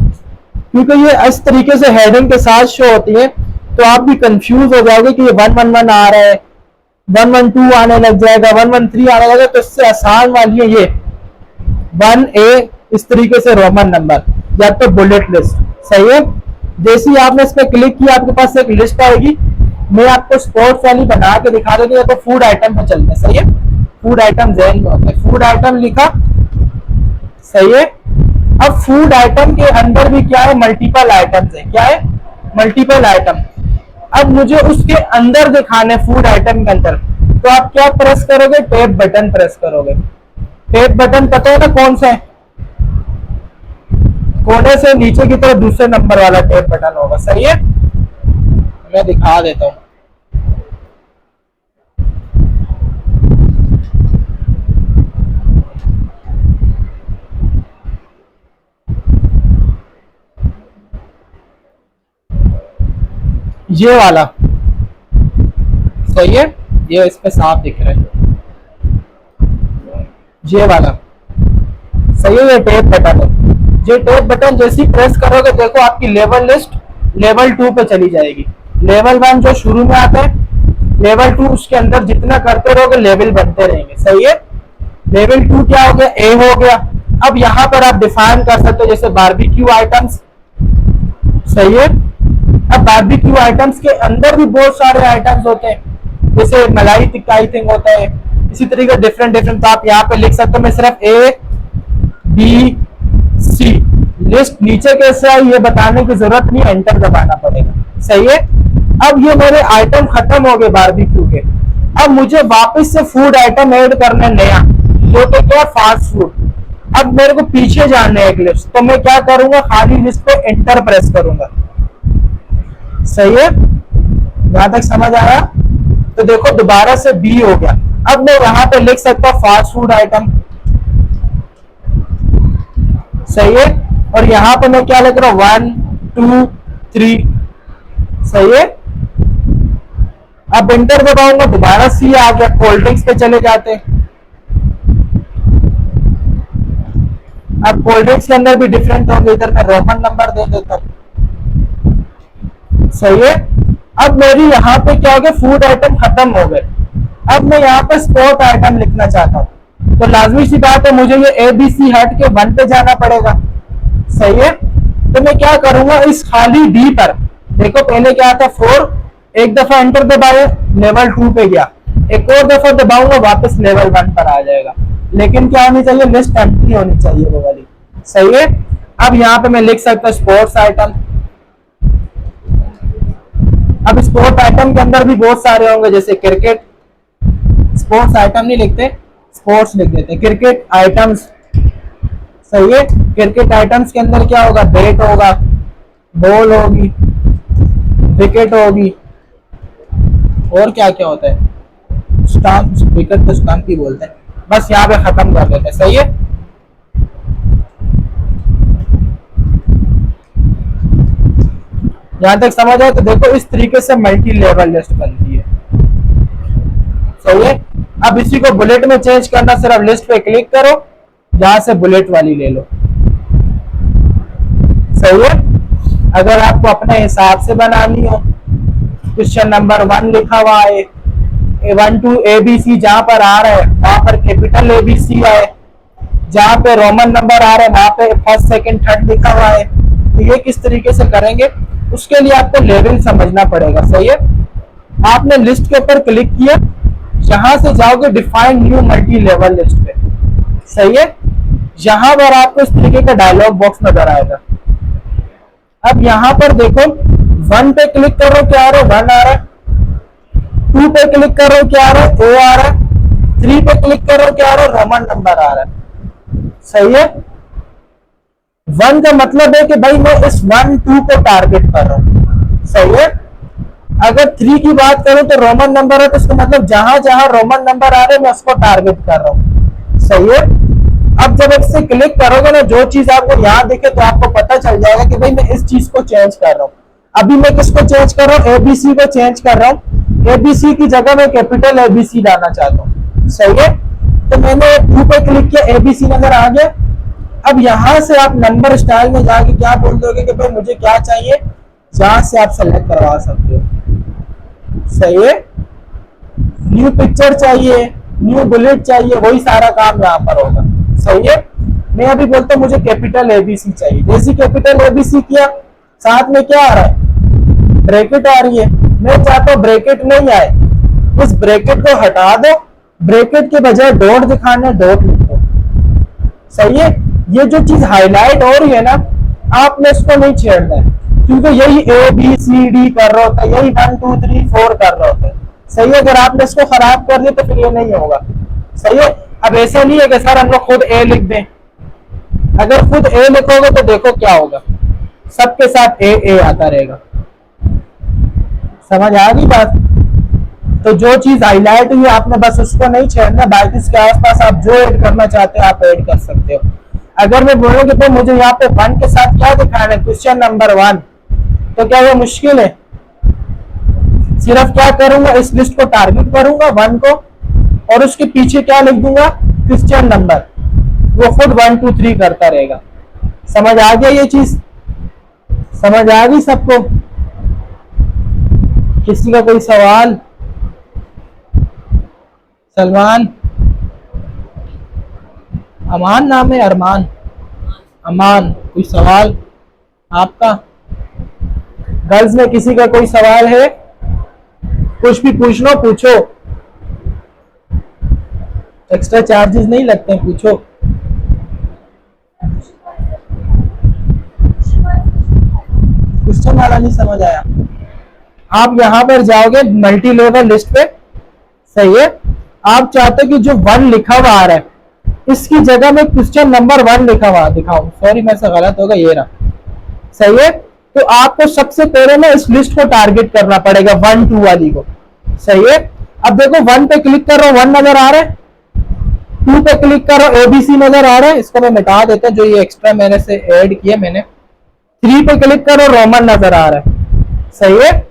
क्योंकि ये इस तरीके से हेडिंग के साथ शो होती है तो आप भी कंफ्यूज हो जाओगे कि ये 111 आ रहा है, 112 आने लग जाएगा, 113 आने लगेगा। तो इससे आसान वाली है ये 1A, इस तरीके से रोमन नंबर या तो बुलेट लिस्ट। सही है, जैसे ही आपने इस पर क्लिक किया आपके पास एक लिस्ट आएगी। मैं आपको स्पोर्ट्स वाली बना के दिखा देती हूँ, तो फूड आइटम पे चलते हैं। सही है, फूड आइटम जहन में होता है, फूड आइटम लिखा। सही है, अब फूड आइटम के अंदर भी क्या है, मल्टीपल आइटम्स है। क्या है, मल्टीपल आइटम। अब मुझे उसके अंदर दिखाने फूड आइटम के अंदर, तो आप क्या प्रेस करोगे, टैब बटन प्रेस करोगे। टैब बटन पता है ना कौन सा है, कोने से नीचे की तरफ दूसरे नंबर वाला टैब बटन होगा, सही है। मैं दिखा देता हूं। ये वाला सही है, ये इस पे साफ दिख रहा है, ये वाला सही है। ये टैब बटन है। ये टैब बटन जैसे ही प्रेस करोगे देखो आपकी लेवल लिस्ट लेवल 2 पे चली जाएगी। लेवल 1 जो शुरू में आता है, लेवल 2 उसके अंदर जितना करते रहोगे लेवल बनते रहेंगे, सही है। लेवल 2 क्या हो गया, ए हो गया। अब यहाँ पर आप डिफाइन कर सकते हो जैसे बारबेक्यू आइटम्स, सही है। अब बारबेक्यू आइटम्स के अंदर भी बहुत सारे आइटम्स होते हैं, जैसे मलाई टिक्का आई थिंक होता है, इसी तरीके डिफरेंट डिफरेंट। तो आप यहाँ पे लिख सकते हो, मैं सिर्फ ए बी सी लिस्ट नीचे कैसे आई ये बताने की जरूरत नहीं, एंटर दबाना पड़ेगा, सही है। अब ये मेरे आइटम खत्म हो गए बारबेक्यू के। अब मुझे वापस से फूड आइटम ऐड करना नया, जो तो क्या फास्ट फूड। अब मेरे को पीछे जाना है एक लिस्ट, तो मैं क्या करूंगा, खाली लिस्ट पे एंटर प्रेस करूंगा, सही है। यहां तक समझ आया। तो देखो दोबारा से बी हो गया। अब मैं यहां पे लिख सकता हूं फास्ट फूड आइटम, सही है। और यहां पे मैं क्या लिख रहा हूं, 1 2 3, सही है। अब एंटर दबाऊंगा, दोबारा सी आ गया। कोल्ड ड्रिंक्स पे चले जाते हैं। अब कोल्ड ड्रिंक्स के अंदर भी डिफरेंट होंगे, इधर मैं रोमन नंबर दे देता हूं, सही है। अब मेरी यहाँ पे क्या हो गया, फूड आइटम खत्म हो गए। अब मैं यहाँ पे स्पोर्ट आइटम लिखना चाहता हूँ, तो लाजमी सी बात है मुझे ये ABC हट के 1 पे जाना पड़ेगा, सही है। तो मैं क्या करूंगा, इस खाली डी पर देखो, पहले क्या था 4, एक दफा एंटर दबाए लेवल 2 पे गया, एक और दफा दबाऊंगा वापस लेवल 1 पर आ जाएगा। लेकिन क्या होनी चाहिए, लिस्ट एम्प्टी होनी चाहिए वो वाली, सही है। अब यहाँ पे मैं लिख सकता हूँ स्पोर्ट्स आइटम। अब स्पोर्ट आइटम के अंदर भी बहुत सारे होंगे, जैसे क्रिकेट, स्पोर्ट्स आइटम नहीं लिखते, स्पोर्ट्स लिख देते, क्रिकेट आइटम्स, सही है। क्रिकेट आइटम्स के अंदर क्या होगा, बैट होगा, बॉल होगी, विकेट होगी, और क्या क्या होता है, स्टंप, विकेट तो स्टंप ही बोलते हैं। बस यहाँ पे खत्म कर देते हैं, सही है। यहां तक समझ आए। तो देखो इस तरीके से मल्टी लेवल लिस्ट बनती है, सही है। अब इसी को बुलेट में चेंज करना, सिर्फ लिस्ट पे क्लिक करो, यहां से बुलेट वाली ले लो, सही है। अगर आपको अपने हिसाब से बनानी हो, क्वेश्चन नंबर 1 लिखा हुआ है 1 to ABC, जहां पर आ रहा है वहां पर कैपिटल ABC आए, जहां पे रोमन नंबर आ रहा है वहां पे फर्स्ट सेकंड थर्ड लिखा हुआ है। तो ये किस तरीके से करेंगे, उसके लिए आपको लेवल समझना पड़ेगा, सही है। आपने लिस्ट के ऊपर क्लिक किया, यहां से जाओगे define new multi level list पे, सही है। यहां पर आपको इस तरीके का डायलॉग बॉक्स नजर आएगा। अब यहां पर देखो 1 पे क्लिक करो, क्या आ रहा है, 1 आ रहा है। 2 पे क्लिक करो, क्या आ रहा है, O आ रहा है। 3 पे क्लिक करो, क्या आ रहा है, रोमन नंबर आ रहा है, सही है। 1 का मतलब है कि भाई मैं इस 1 2 को टारगेट कर रहा हूं, सही है। अगर 3 की बात करूं तो रोमन नंबर है, तो इसका मतलब जहां जहां रोमन नंबर आ रहे हैं मैं उसको टारगेट कर रहा हूं, सही है। अब जब इससे क्लिक करोगे ना, जो चीज आपको यहाँ दिखे तो आपको पता चल जाएगा कि भाई मैं इस चीज को चेंज कर रहा हूँ। अभी मैं किसको चेंज कर रहा हूँ, ABC को चेंज कर रहा हूँ। ABC की जगह मैं कैपिटल ABC डालना चाहता हूँ, सही है। तो मैंने 2 पे क्लिक किया, ABC नजर आ गया। अब यहां से आप नंबर स्टाइल में जाके क्या बोल दोगे कि भाई मुझे क्या चाहिए, जहां से आप सेलेक्ट करवा सकते हो, सही है। न्यू पिक्चर चाहिए, न्यू बुलेट चाहिए, वही सारा काम यहाँ पर होगा, सही है। मैं अभी बोलता हूँ मुझे कैपिटल ABC चाहिए, जैसे कैपिटल ABC किया, साथ में क्या आ रहा है, ब्रैकेट आ रही है। मैं चाहता हूँ ब्रैकेट नहीं आए, उस ब्रैकेट को हटा दो, ब्रैकेट के बजाय डॉट दिखाना, डॉट लिखो, सही है। ये जो चीज हाईलाइट हो रही है ना, आपने इसको नहीं छेड़ना है, क्योंकि यही ए बी सी डी कर रहे होते हैं, यही 1 2 3 4 कर रहे होते हैं। सही है, अगर आपने इसको खराब कर दिया तो फिर ये नहीं होगा। सही है, अब ऐसा नहीं है कि सर हम लोग खुद ए लिख दें। अगर खुद ए लिखोगे तो देखो क्या होगा, सबके साथ ए ए आता रहेगा। समझ आ गई बात? तो जो चीज हाईलाइट हुई आपने बस उसको नहीं छेड़ना, बाकी इसके आसपास आप जो ऐड करना चाहते हो आप ऐड कर सकते हो। अगर मैं बोलूंगी तो मुझे यहाँ पे 1 के साथ क्या दिखाना है, क्वेश्चन नंबर 1, तो क्या ये मुश्किल है? सिर्फ क्या करूंगा, इस लिस्ट को टारगेट करूंगा 1 को, और उसके पीछे क्या लिख दूंगा, क्वेश्चन नंबर, वो खुद 1 2 3 करता रहेगा। समझ आ गया ये चीज? समझ आ गई सबको? किसी का कोई सवाल? सलमान, अमान नाम है, अरमान, अमान, कोई सवाल आपका? गर्ल्स में किसी का कोई सवाल है? कुछ भी पूछ लो, पूछो, एक्स्ट्रा चार्जेस नहीं लगते, पूछो। क्वेश्चन वाला नहीं समझ आया? आप यहां पर जाओगे मल्टी लेवल लिस्ट पे, सही है, आप चाहते हो कि जो 1 लिखा हुआ आ रहा है इसकी जगह में क्वेश्चन नंबर 1 लिखा हुआ दिखाऊं, सॉरी मेरे से गलत होगा, ये रहा, सही है। तो आपको सबसे पहले ना इस लिस्ट को टारगेट करना पड़ेगा 1 2 वाली को, सही है। अब देखो 1 पे क्लिक कर रहा हूं, 1 नजर आ रहा है, 2 पे क्लिक कर रहा हूं, एबीसी नजर आ रहा है, इसको मैं मिटा देता हूं जो ये एक्स्ट्रा मैंने से ऐड किया मैंने। 3 पे क्लिक करो, रोमन नजर आ रहा है, सही है।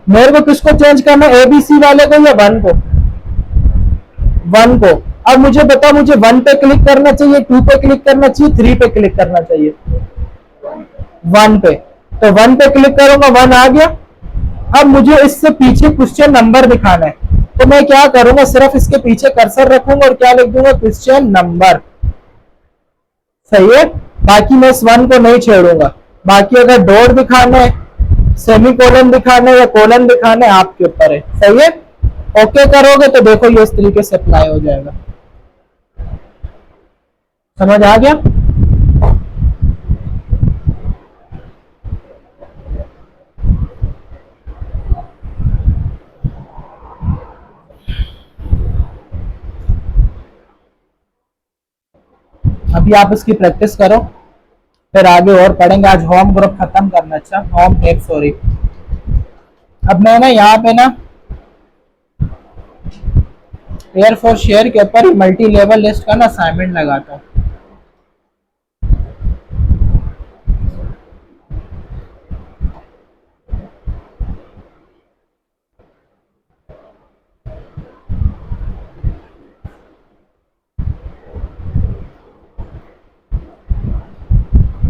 मेरे को किसको चेंज करना है, एबीसी वाले को या 1 को? 1 को। अब मुझे बताओ, मुझे 1 पे क्लिक करना चाहिए, 2 पे क्लिक करना चाहिए, 3 पे क्लिक करना चाहिए? 1 पे। तो 1 पे क्लिक करूंगा, 1 आ गया। अब मुझे इससे पीछे क्वेश्चन नंबर दिखाना है, तो मैं क्या करूंगा, सिर्फ इसके पीछे कर्सर रखूंगा और क्या लिख दूंगा, क्वेश्चन नंबर, सही है। बाकी मैं इस 1 को नहीं छेड़ूंगा। बाकी अगर डॉट दिखाना है, सेमी कोलन दिखाना है या कोलन दिखाना है, आपके ऊपर है, सही है। ओके करोगे तो देखो ये इस तरीके से अप्लाई हो जाएगा। समझ आ गया? अभी आप इसकी प्रैक्टिस करो, फिर आगे और पढ़ेंगे। आज होम ग्रुप खत्म करना, अच्छा होम टेप, सॉरी। अब मैं ना यहाँ पे ना एयर फॉर शेयर के ऊपर मल्टी लेवल लिस्ट का ना असाइनमेंट लगाता हूँ।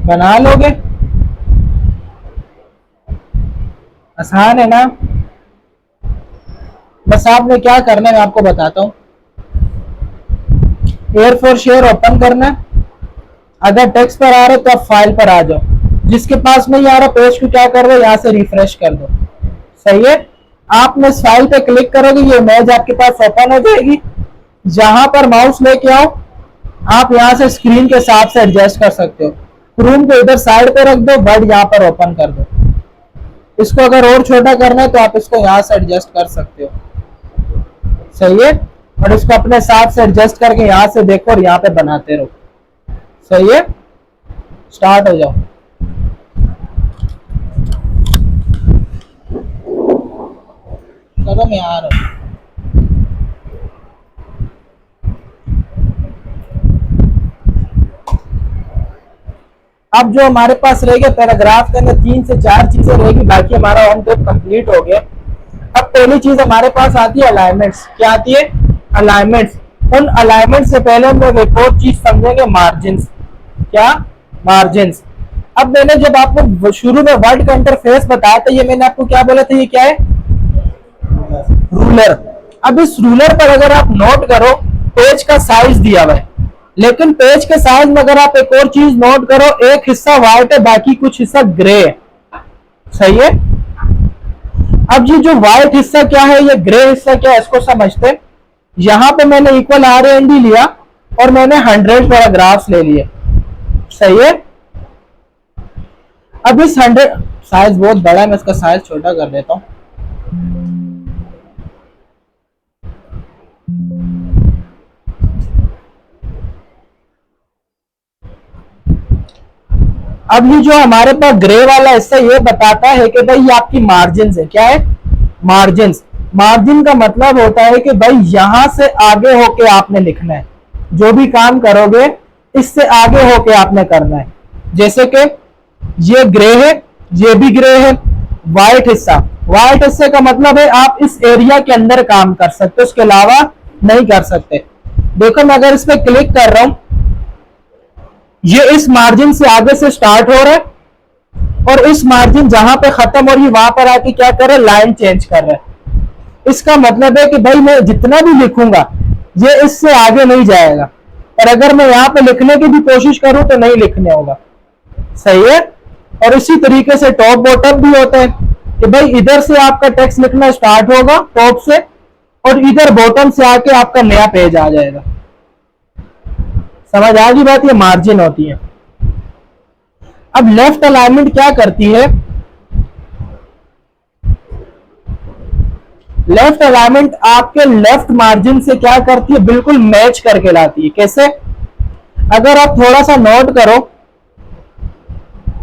बना लोगे? आसान है ना? बस आपने क्या करना है मैं आपको बताता हूँ। एयर फॉर शेयर ओपन करना है, अगर टेक्स्ट पर आ रहा है तो आप फाइल पर आ जाओ, जिसके पास नहीं आ रहा पेज को क्या कर दो, यहाँ से रिफ्रेश कर दो, सही है। आपने इस फाइल पे क्लिक करोगे, ये इमेज आपके पास ओपन हो जाएगी। जहां पर माउस लेके आओ, आप यहाँ से स्क्रीन के हिसाब से एडजस्ट कर सकते हो। क्रोम को इधर साइड पे रख दो, वर्ड यहाँ पर ओपन कर दो। इसको अगर और छोटा करना है तो आप इसको यहाँ से एडजस्ट कर सकते हो, सही है। और इसको अपने हिसाब से एडजस्ट करके यहाँ से देखो और यहाँ पे बनाते रहो, सही है। स्टार्ट हो जाओ। कदम यहाँ रहो। अब जो हमारे पास रहेगा पैराग्राफ के अंदर 3 से 4 चीजें रहेगी, बाकी हमारा होम टेप कंप्लीट हो गया। अब पहली चीज हमारे पास आती है अलाइनमेंट्स। क्या आती है? अलाइनमेंट्स। उन अलाइनमेंट से पहले हम लोग एक और चीज समझेंगे, मार्जिन्स। क्या? मार्जिन्स। अब मैंने जब आपको शुरू में वर्ड का इंटरफेस बताया था, ये मैंने आपको क्या बोला था, ये क्या है? रूलर। अब इस रूलर पर अगर आप नोट करो, पेज का साइज दिया हुआ है, लेकिन पेज के साइज में अगर आप एक और चीज नोट करो, एक हिस्सा व्हाइट है, बाकी कुछ हिस्सा ग्रे है, सही है। अब ये जो व्हाइट हिस्सा क्या है, ये ग्रे हिस्सा क्या है, इसको समझते हैं। यहां पे मैंने इक्वल RND लिया और मैंने 100 पैराग्राफ्स ले लिए, सही है। अब इस 100 साइज बहुत बड़ा है, मैं इसका साइज छोटा कर देता हूँ। अब ये जो हमारे पास ग्रे वाला हिस्सा ये बताता है कि भाई ये आपकी मार्जिन है। क्या है? मार्जिन। मार्जिन का मतलब होता है कि भाई यहां से आगे होके आपने लिखना है, जो भी काम करोगे इससे आगे होके आपने करना है। जैसे कि ये ग्रे है, ये भी ग्रे है। व्हाइट हिस्सा, व्हाइट हिस्से का मतलब है आप इस एरिया के अंदर काम कर सकते हो, उसके अलावा नहीं कर सकते। देखो मैं अगर इस पर क्लिक कर रहा हूं, ये इस मार्जिन से आगे से स्टार्ट हो रहा है और इस मार्जिन जहां पे खत्म हो रही है वहां पर आके क्या कर रहा है? लाइन चेंज कर रहा है। इसका मतलब है कि भाई मैं जितना भी लिखूंगा ये इससे आगे नहीं जाएगा, और अगर मैं यहां पे लिखने की भी कोशिश करूं तो नहीं लिखने होगा। सही है? और इसी तरीके से टॉप बॉटम भी होता है कि भाई इधर से आपका टेक्स्ट लिखना स्टार्ट होगा टॉप से, और इधर बॉटम से आके आपका नया पेज आ जाएगा। समझ आ गई बात? ये मार्जिन होती है। अब लेफ्ट अलाइनमेंट क्या करती है? लेफ्ट अलाइनमेंट आपके लेफ्ट मार्जिन से क्या करती है? बिल्कुल मैच करके लाती है। कैसे? अगर आप थोड़ा सा नोट करो,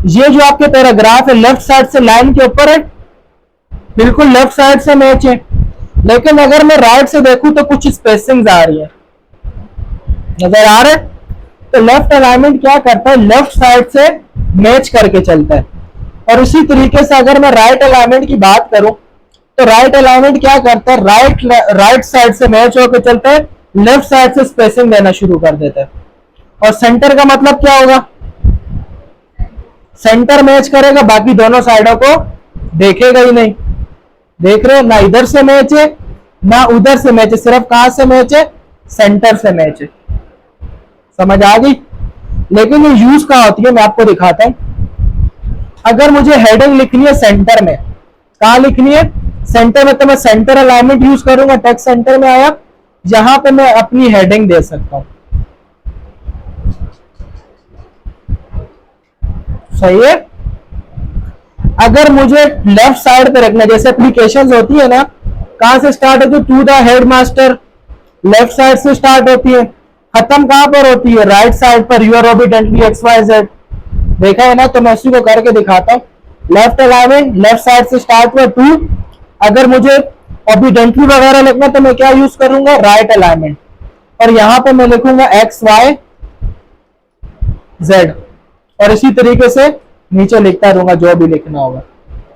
ये जो आपके पैराग्राफ है लेफ्ट साइड से लाइन के ऊपर है, बिल्कुल लेफ्ट साइड से मैच है। लेकिन अगर मैं राइट से देखूं तो कुछ स्पेसिंग आ रही है, नजर आ रहा है? तो लेफ्ट अलाइनमेंट क्या करता है? लेफ्ट साइड से मैच करके चलता है। और इसी तरीके से अगर मैं राइट अलाइनमेंट की बात करूं तो राइट अलाइनमेंट क्या करता है? राइट साइड से मैच होकर चलता है, लेफ्ट साइड से स्पेसिंग देना शुरू कर देता है। और सेंटर का मतलब क्या होगा? सेंटर मैच करेगा, बाकी दोनों साइडों को देखेगा ही नहीं। देख रहे हो ना? इधर से मैच है ना उधर से मैच है, सिर्फ कहां से मैच है? सेंटर से मैच है। समझ आ गई? लेकिन ये यूज कहां होती है मैं आपको दिखाता हूं। अगर मुझे हेडिंग लिखनी है सेंटर में, कहां लिखनी है? सेंटर में, तो मैं सेंटर अलाइनमेंट यूज करूंगा। टेक्स्ट सेंटर में आया, यहां पे मैं अपनी हेडिंग दे सकता हूं। सही है? अगर मुझे लेफ्ट साइड पे रखना, जैसे एप्लीकेशन होती है ना, कहां से स्टार्ट होती है? To the headmaster, left side से स्टार्ट होती है। खत्म कहां पर होती है? राइट साइड पर, यूर ओबीडेंटली XYZ। देखा है ना? तो मैं उसी को करके दिखाता हूँ। लेफ्ट अलाइनमेंट, लेफ्ट साइड से स्टार्ट हुआ टू। अगर मुझे ओबीडेंटली वगैरह लिखना तो मैं क्या यूज करूंगा? Right alignment. और यहां पर मैं लिखूंगा XYZ, और इसी तरीके से नीचे लिखता रहूंगा जो भी लिखना होगा।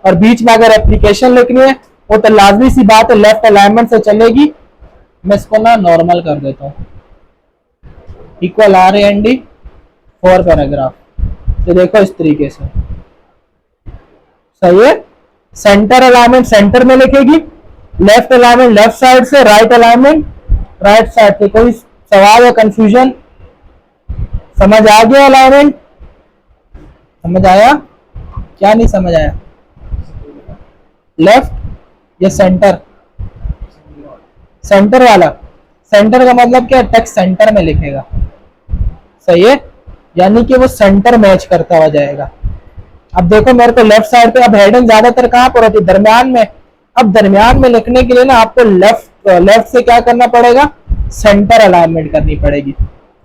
और बीच में अगर एप्लीकेशन लिखनी है वो तो लाजमी सी बात है लेफ्ट अलाइनमेंट से चलेगी। मैं इसको ना नॉर्मल कर देता हूँ, इक्वल RAND फॉर पैराग्राफ। तो देखो इस तरीके से। सही है? सेंटर अलाइनमेंट सेंटर में लिखेगी, लेफ्ट अलाइनमेंट लेफ्ट साइड से, राइट अलाइनमेंट राइट साइड से। कोई सवाल या कंफ्यूजन? समझ आ गया? अलाइनमेंट समझ आया? क्या नहीं समझ आया? लेफ्ट या सेंटर? सेंटर वाला। सेंटर का मतलब क्या? टेक्स्ट सेंटर में लिखेगा। सही है? यानी कि वो सेंटर मैच करता हुआ जाएगा। अब देखो मेरे को लेफ्ट साइड पे, अब हेडिंग ज्यादातर कहां पर होती है? दरमियान में। अब दरमियान में लिखने के लिए ना आपको लेफ्ट से क्या करना पड़ेगा? सेंटर अलाइनमेंट करनी पड़ेगी।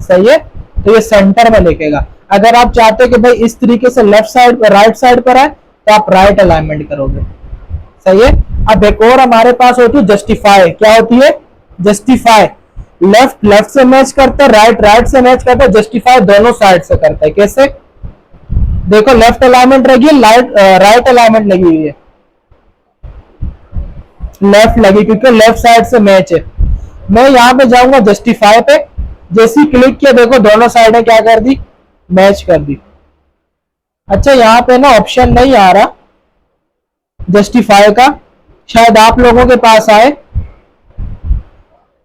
सही है? तो ये सेंटर में लिखेगा। अगर आप चाहते हो कि भाई इस तरीके से लेफ्ट साइड पर, राइट साइड पर है, तो आप राइट अलाइनमेंट करोगे। सही है? अब एक और हमारे पास होती है जस्टिफाई। क्या होती है? जस्टिफाई। लेफ्ट लेफ्ट से मैच करता है, राइट राइट से मैच करता है, जस्टिफाई दोनों साइड से करता है। कैसे? देखो लेफ्ट अलाइनमेंट लगी, राइट अलाइनमेंट लगी हुई है। लेफ्ट लगी क्योंकि लेफ्ट साइड से मैच है। मैं यहां पे जाऊंगा जस्टिफाई पे, जैसे क्लिक किया देखो दोनों साइडें क्या कर दी? मैच कर दी। अच्छा यहाँ पे ना ऑप्शन नहीं आ रहा जस्टिफाई का, शायद आप लोगों के पास आए।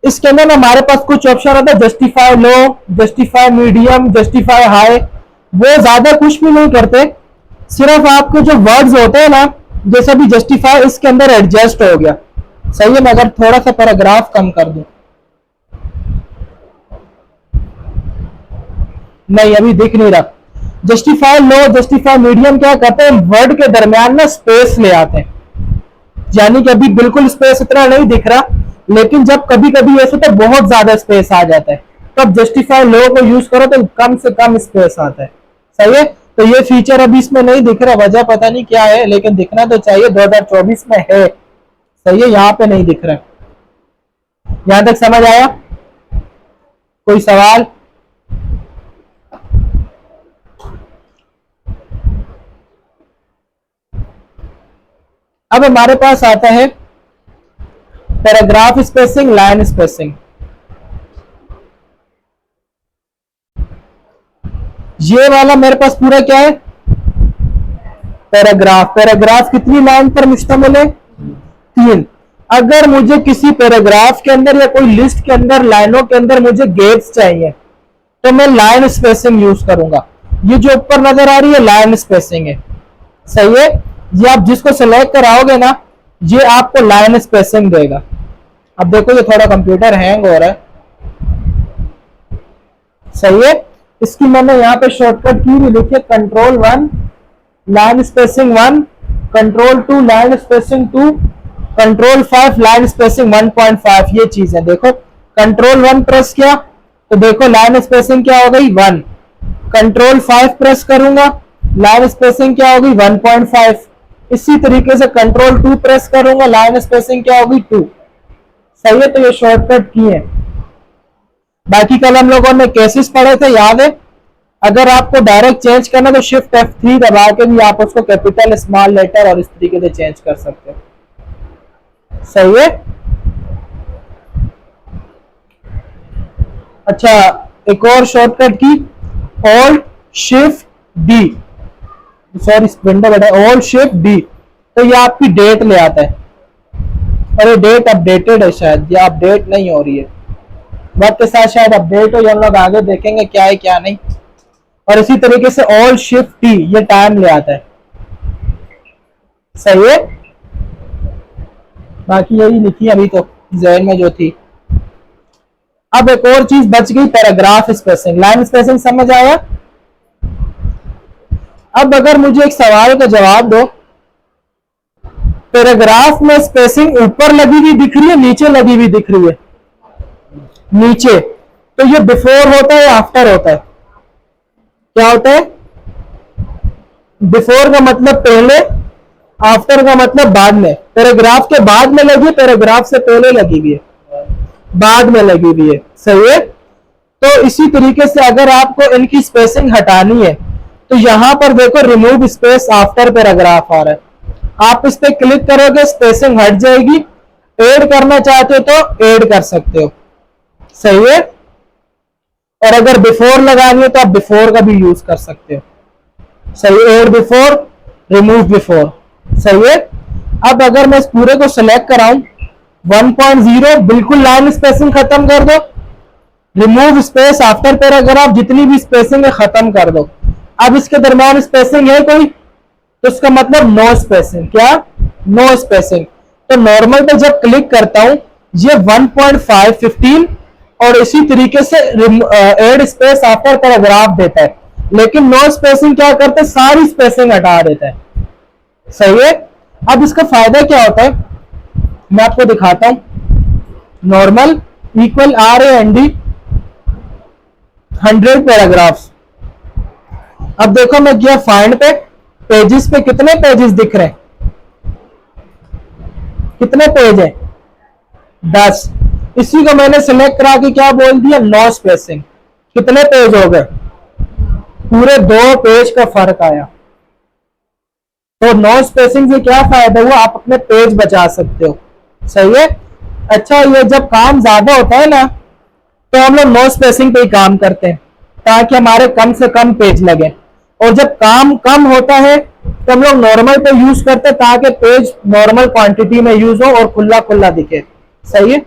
इसके अंदर हमारे पास कुछ ऑप्शन होता है, जस्टिफाई लो, जस्टिफाई मीडियम, जस्टिफाई हाई। वो ज्यादा कुछ भी नहीं करते, सिर्फ आपके जो वर्ड्स होते हैं ना, जैसे भी जस्टिफाई इसके अंदर एडजस्ट हो गया। सही है? मैं अगर थोड़ा सा पैराग्राफ कम कर दूं, नहीं अभी दिख नहीं रहा। जस्टिफाई लो, जस्टिफाई मीडियम क्या करते हैं, वर्ड के दरमियान ना स्पेस ले आते हैं, यानी कि अभी बिल्कुल स्पेस इतना नहीं दिख रहा, लेकिन जब कभी कभी ऐसे तो बहुत ज्यादा स्पेस आ जाता है, तब जस्टिफाई लो को यूज करो तो कम से कम स्पेस आता है। सही है, तो ये फीचर अभी इसमें नहीं दिख रहा, वजह पता नहीं क्या है, लेकिन दिखना तो चाहिए, 2024 में है। सही है, यहाँ पे नहीं दिख रहा। यहां तक समझ आया? कोई सवाल? अब हमारे पास आता है पैराग्राफ स्पेसिंग, लाइन स्पेसिंग। ये वाला मेरे पास पूरा क्या है, पैराग्राफ। पैराग्राफ कितनी लाइन पर मुश्तमिल है, 3। अगर मुझे किसी पैराग्राफ के अंदर या कोई लिस्ट के अंदर लाइनों के अंदर मुझे गैप्स चाहिए तो मैं लाइन स्पेसिंग यूज करूंगा। ये जो ऊपर नजर आ रही है लाइन स्पेसिंग है। सही है, ये आप जिसको सिलेक्ट कराओगे ना, ये आपको लाइन स्पेसिंग देगा। अब देखो ये थोड़ा कंप्यूटर हैंग हो रहा है। सही है, इसकी मैंने यहाँ पे शॉर्टकट की भी लिखी है, Ctrl+1 line spacing 1, Ctrl+2 line spacing 2, Ctrl+5 line spacing 1.5। ये चीज है, देखो Ctrl+1 प्रेस किया तो देखो लाइन स्पेसिंग क्या हो गई 1, Ctrl+5 प्रेस करूंगा लाइन स्पेसिंग क्या होगी 1.5। इसी तरीके से Ctrl+2 प्रेस करूंगा लाइन स्पेसिंग क्या होगी 2। सही है, तो ये शॉर्टकट की है। बाकी कल हम लोगों ने केसेस पढ़े थे, याद है? अगर आपको डायरेक्ट चेंज करना तो शिफ्ट F3 दबा के भी आप उसको कैपिटल स्मॉल लेटर और इस तरीके से चेंज कर सकते हो। सही है, अच्छा एक और शॉर्टकट की, Alt Shift D, sorry window बटा, Alt Shift D, तो ये आपकी डेट ले आता है। और ये डेट अपडेटेड है, शायद ये अपडेट नहीं हो रही है, वक्त के साथ शायद अपडेट हो, ये हम लोग आगे देखेंगे क्या है क्या नहीं। और इसी तरीके से Alt Shift T, ये टाइम ले आता है। सही है, बाकी यही लिखी अभी तो ज़हन में जो थी। अब एक और चीज बच गई, पैराग्राफ स्पेसिंग। लाइन स्पेसिंग समझ आया? अब अगर मुझे एक सवाल का जवाब दो, पैराग्राफ में स्पेसिंग ऊपर लगी हुई दिख रही है, नीचे लगी हुई दिख रही है, नीचे, तो ये बिफोर होता है या आफ्टर होता है? क्या होता है? बिफोर का मतलब पहले, आफ्टर का मतलब बाद में। पैराग्राफ के बाद में लगी, पैराग्राफ से पहले लगी हुई है, बाद में लगी हुई है। सही है, तो इसी तरीके से अगर आपको इनकी स्पेसिंग हटानी है तो यहां पर देखो रिमूव स्पेस आफ्टर पैराग्राफ आ रहा है, आप इस पे क्लिक करोगे स्पेसिंग हट जाएगी। ऐड करना चाहते हो तो ऐड कर सकते हो। सही है, और अगर बिफोर लगानी है तो आप बिफोर का भी यूज कर सकते हो। सही, ऐड बिफोर, रिमूव बिफोर। सही है, अब अगर मैं इस पूरे को सिलेक्ट कराऊं 1.0, बिल्कुल लाइन स्पेसिंग खत्म कर दो, रिमूव स्पेस आफ्टर पैराग्राफ, जितनी भी स्पेसिंग है खत्म कर दो। अब इसके दरमियान स्पेसिंग है कोई, तो इसका मतलब नो स्पेसिंग। क्या? No spacing. तो नॉर्मल पे जब क्लिक करता हूं ये 1.5 और इसी तरीके से ऐड स्पेस आफ्टर पैराग्राफ देता है, लेकिन नो स्पेसिंग क्या करता है, सारी स्पेसिंग हटा देता है। सही है, अब इसका फायदा क्या होता है मैं आपको दिखाता हूं। Normal equal RAND 100 paragraphs. अब देखो मैं गया फाइंड पे, पेजेस पे कितने पेजेस दिख रहे हैं, कितने पेज है 10। इसी को मैंने सिलेक्ट करा के क्या बोल दिया, नो स्पेसिंग। कितने पेज हो गए, पूरे 2 पेज का फर्क आया। तो नो स्पेसिंग से क्या फायदा हुआ, आप अपने पेज बचा सकते हो। सही है, अच्छा ये जब काम ज्यादा होता है ना तो हम लोग नो स्पेसिंग पे ही काम करते हैं ताकि हमारे कम से कम पेज लगे, और जब काम कम होता है तो हम लोग नॉर्मल पे यूज करते हैं ताकि पेज नॉर्मल क्वांटिटी में यूज हो और खुला खुला दिखे। सही है,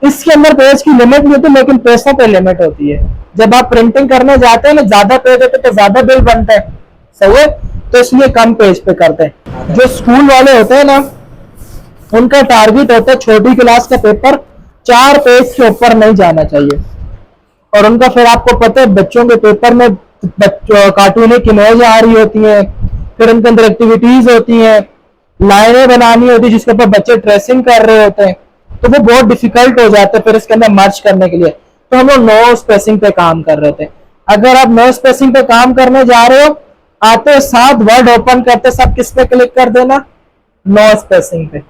इसके अंदर पेज की लिमिट नहीं होती, लेकिन पैसों पे लिमिट होती है। जब आप प्रिंटिंग करने जाते हैं ना, ज्यादा पेज होते तो ज्यादा बिल बनता है। सही है, तो इसलिए कम पेज पे करते हैं। जो स्कूल वाले होते हैं ना, उनका टारगेट होता है छोटी क्लास का पेपर 4 पेज के ऊपर नहीं जाना चाहिए। और उनका फिर आपको पता है बच्चों के पेपर में कार्टूनिक इमेज आ रही होती है, फिर उनके अंदर एक्टिविटीज होती हैं, लाइनें बनानी होती है जिसके ऊपर बच्चे ट्रेसिंग कर रहे होते हैं, तो वो बहुत डिफिकल्ट हो जाता है फिर इसके अंदर मर्ज करने के लिए। तो हम लोग नो स्पेसिंग पे काम कर रहे थे। अगर आप नो स्पेसिंग पे काम करने जा रहे हो, आते साथ वर्ड ओपन करते सब किस पे क्लिक कर देना, नो स्पेसिंग पे।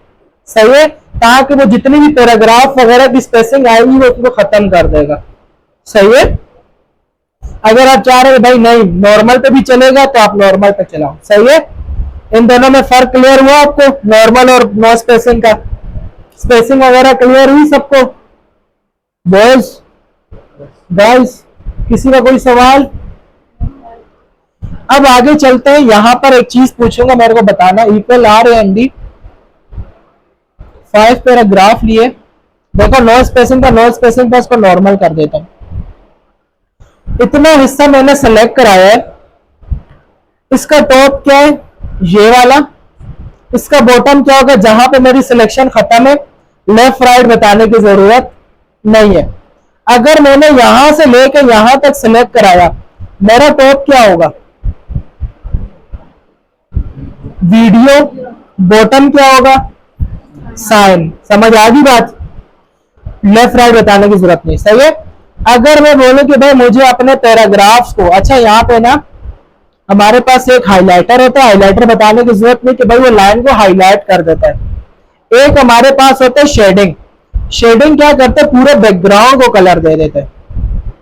सही है, ताकि वो जितनी भी पैराग्राफ वगैरह की स्पेसिंग आएगी वो उसको खत्म कर देगा। सही है, अगर आप चाह रहे हो भाई नहीं नॉर्मल पे भी चलेगा तो आप नॉर्मल पे चलाओ। सही है, इन दोनों में फर्क क्लियर हुआ आपको, नॉर्मल और नो स्पेसिंग का? स्पेसिंग वगैरह क्लियर हुई सबको? बॉयज गाइस, किसी का कोई सवाल? अब आगे चलते हैं। यहां पर एक चीज पूछूंगा, मेरे को बताना। Equal R and D 5 paragraph लिए। देखो नो स्पेसिंग का, नो स्पेसिंग का इसको नॉर्मल कर देता हूं। इतना हिस्सा मैंने सेलेक्ट कराया है। इसका टॉप क्या है, ये वाला। इसका बॉटम क्या होगा, जहां पे मेरी सिलेक्शन खत्म है, लेफ्ट राइट बताने की जरूरत नहीं है। अगर मैंने यहां से लेकर यहां तक सिलेक्ट कराया, मेरा टॉप क्या होगा, वीडियो। बॉटम क्या होगा, साइन। समझ आ गई बात? लेफ्ट राइट बताने की जरूरत नहीं। सही है, अगर मैं बोलूं कि भाई मुझे अपने पैराग्राफ्स को, अच्छा यहाँ पे ना हमारे पास एक हाइलाइटर होता है, हाइलाइटर बताने की जरूरत नहीं कि भाई वो लाइन को हाईलाइट कर देता है। एक हमारे पास होता है शेडिंग। शेडिंग क्या करते हैं, पूरे बैकग्राउंड को कलर दे देते हैं।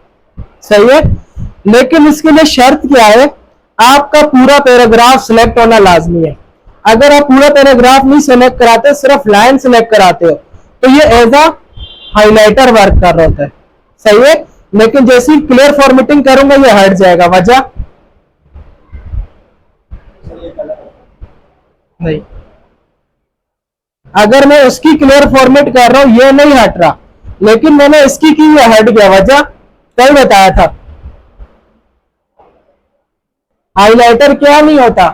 सही है, लेकिन इसके लिए शर्त क्या है, आपका पूरा पैराग्राफ सिलेक्ट होना लाजमी है। अगर आप पूरा पैराग्राफ नहीं सिलेक्ट कराते, सिर्फ लाइन सिलेक्ट कराते हो, तो ये एज अ हाइलाइटर वर्क कर रहा होता है। सही है, लेकिन जैसे ही क्लियर फॉर्मेटिंग करूंगा ये हट जाएगा। वजह नहीं, अगर मैं उसकी क्लियर फॉर्मेट कर रहा हूं ये नहीं हट रहा, लेकिन मैंने इसकी की ये हट गया। वजह कल बताया था, हाइलाइटर क्या नहीं होता,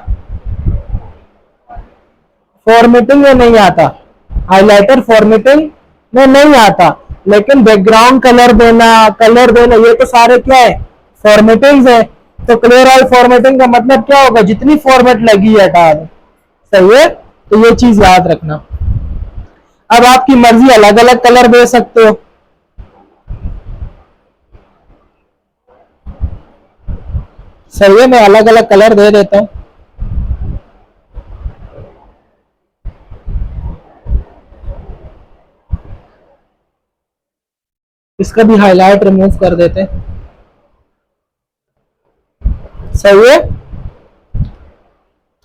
फॉर्मेटिंग में नहीं आता। हाइलाइटर फॉर्मेटिंग में नहीं आता, लेकिन बैकग्राउंड कलर देना ये तो सारे क्या है, फॉर्मेटिंग है। तो क्लियर ऑल फॉर्मेटिंग का मतलब क्या होगा, जितनी फॉर्मेट लगी है हटा दो। सही है, तो ये चीज याद रखना। अब आपकी मर्जी, अलग अलग कलर दे सकते हो। सही है, मैं अलग अलग कलर दे देता हूं। इसका भी हाईलाइट रिमूव कर देते हैं। सही है,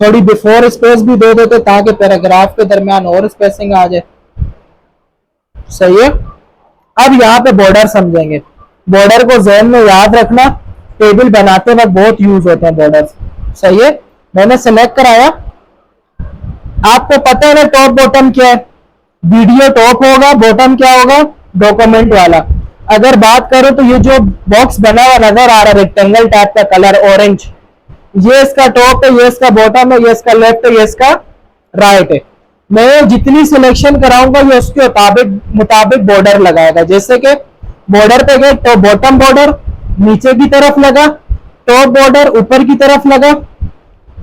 थोड़ी बिफोर स्पेस भी दे देते ताकि पैराग्राफ के दरमियान और स्पेसिंग आ जाए। सही है, अब यहाँ पे बॉर्डर समझेंगे। बॉर्डर को ज़हन में याद रखना, टेबल बनाते वक्त बहुत यूज होते हैं बॉर्डर्स। सही है, मैंने सेलेक्ट कराया। आपको पता है ना टॉप बॉटम क्या है, वीडियो टॉप होगा, बॉटम क्या होगा, डॉक्यूमेंट वाला। अगर बात करो तो ये जो बॉक्स बना हुआ नजर आ रहा है रेक्टेंगल टाइप का कलर ऑरेंज, ये इसका टॉप है, ये इसका बॉटम है, ये इसका लेफ्ट है, ये इसका राइट है। मैं जितनी सिलेक्शन कराऊंगा ये उसके मुताबिक बॉर्डर लगाएगा। जैसे कि बॉर्डर पे गए तो बॉटम बॉर्डर नीचे की तरफ लगा, टॉप बॉर्डर ऊपर की तरफ लगा,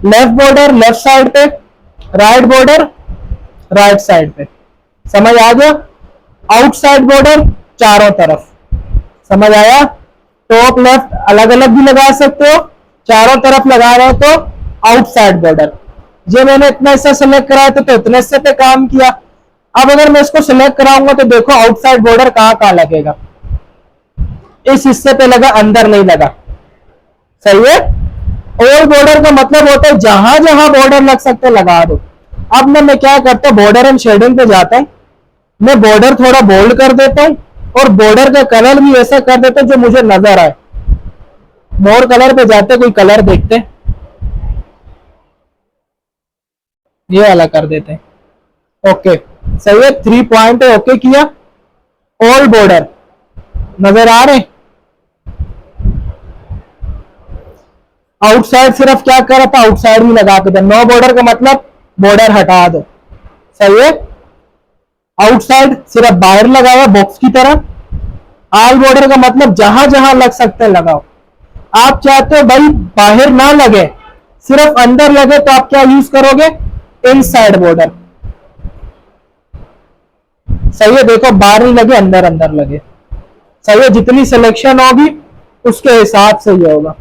लेफ्ट बॉर्डर लेफ्ट साइड पे, राइट बॉर्डर राइट साइड पे। समझ आ गया? आउटसाइड बॉर्डर चारों तरफ। समझ आया? टॉप लेफ्ट अलग अलग भी लगा सकते हो, चारों तरफ लगा रहे हो तो आउटसाइड बॉर्डर। ये मैंने इतना हिस्सा सेलेक्ट कराया तो इतने हिस्से पे काम किया। अब अगर मैं इसको सिलेक्ट कराऊंगा तो देखो आउटसाइड बॉर्डर कहां कहां लगेगा, इस हिस्से पे लगा, अंदर नहीं लगा। सही है, ऑल बॉर्डर का मतलब होता है जहां जहां बॉर्डर लग सकते लगा दो। अब मैं क्या करता हूं, बॉर्डर एंड शेडिंग पे जाता हूं, मैं बॉर्डर थोड़ा बोल्ड कर देता हूं और बॉर्डर का कलर भी ऐसा कर देता हूं जो मुझे नजर आए। मोर कलर पे जाते कोई कलर देखते, ये वाला कर देते हैं। ओके सही है, 3 पॉइंट है, ओके किया। ऑल बॉर्डर नजर आ रहे, आउटसाइड सिर्फ क्या कर रहा था, आउटसाइड भी लगा के दे। नो बॉर्डर का मतलब बॉर्डर हटा दो। सही है, आउटसाइड सिर्फ बाहर लगाया बॉक्स की तरह, ऑल बॉर्डर का मतलब जहां जहां लग सकते हैं लगाओ। आप चाहते हो भाई बाहर ना लगे, सिर्फ अंदर लगे, तो आप क्या यूज करोगे? Inside border. सही है, देखो बाहर नहीं लगे, अंदर अंदर लगे। सही है, जितनी सिलेक्शन होगी उसके हिसाब से ही होगा।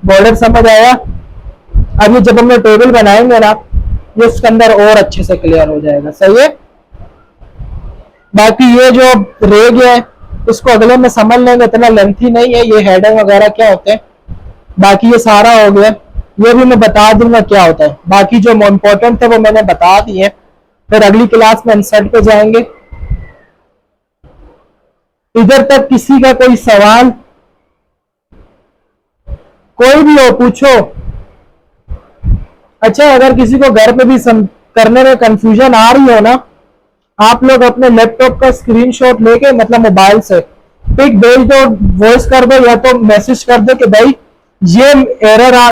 बॉर्डर समझ आया? अब ये जब हम टेबल बनाएंगे ना, ये उसके अंदर और अच्छे से क्लियर हो जाएगा। सही है, बाकी ये जो रेग है इसको अगले में समझ लेंगे, इतना लेंथी नहीं है। ये हेडर वगैरह क्या होते हैं, बाकी ये सारा हो गया, ये भी मैं बता दूंगा क्या होता है। बाकी जो इम्पोर्टेंट थे वो मैंने बता दिए। फिर अगली क्लास में इंसर्ट पे जाएंगे। इधर तक किसी का कोई सवाल? कोई भी हो पूछो। अच्छा, अगर किसी को घर पे भी करने में कंफ्यूजन आ रही हो ना, आप लोग अपने लैपटॉप का स्क्रीनशॉट लेके, मतलब मोबाइल से पिक भेज दो, वॉइस कर दो या तो मैसेज कर दो कि भाई ये एरर आ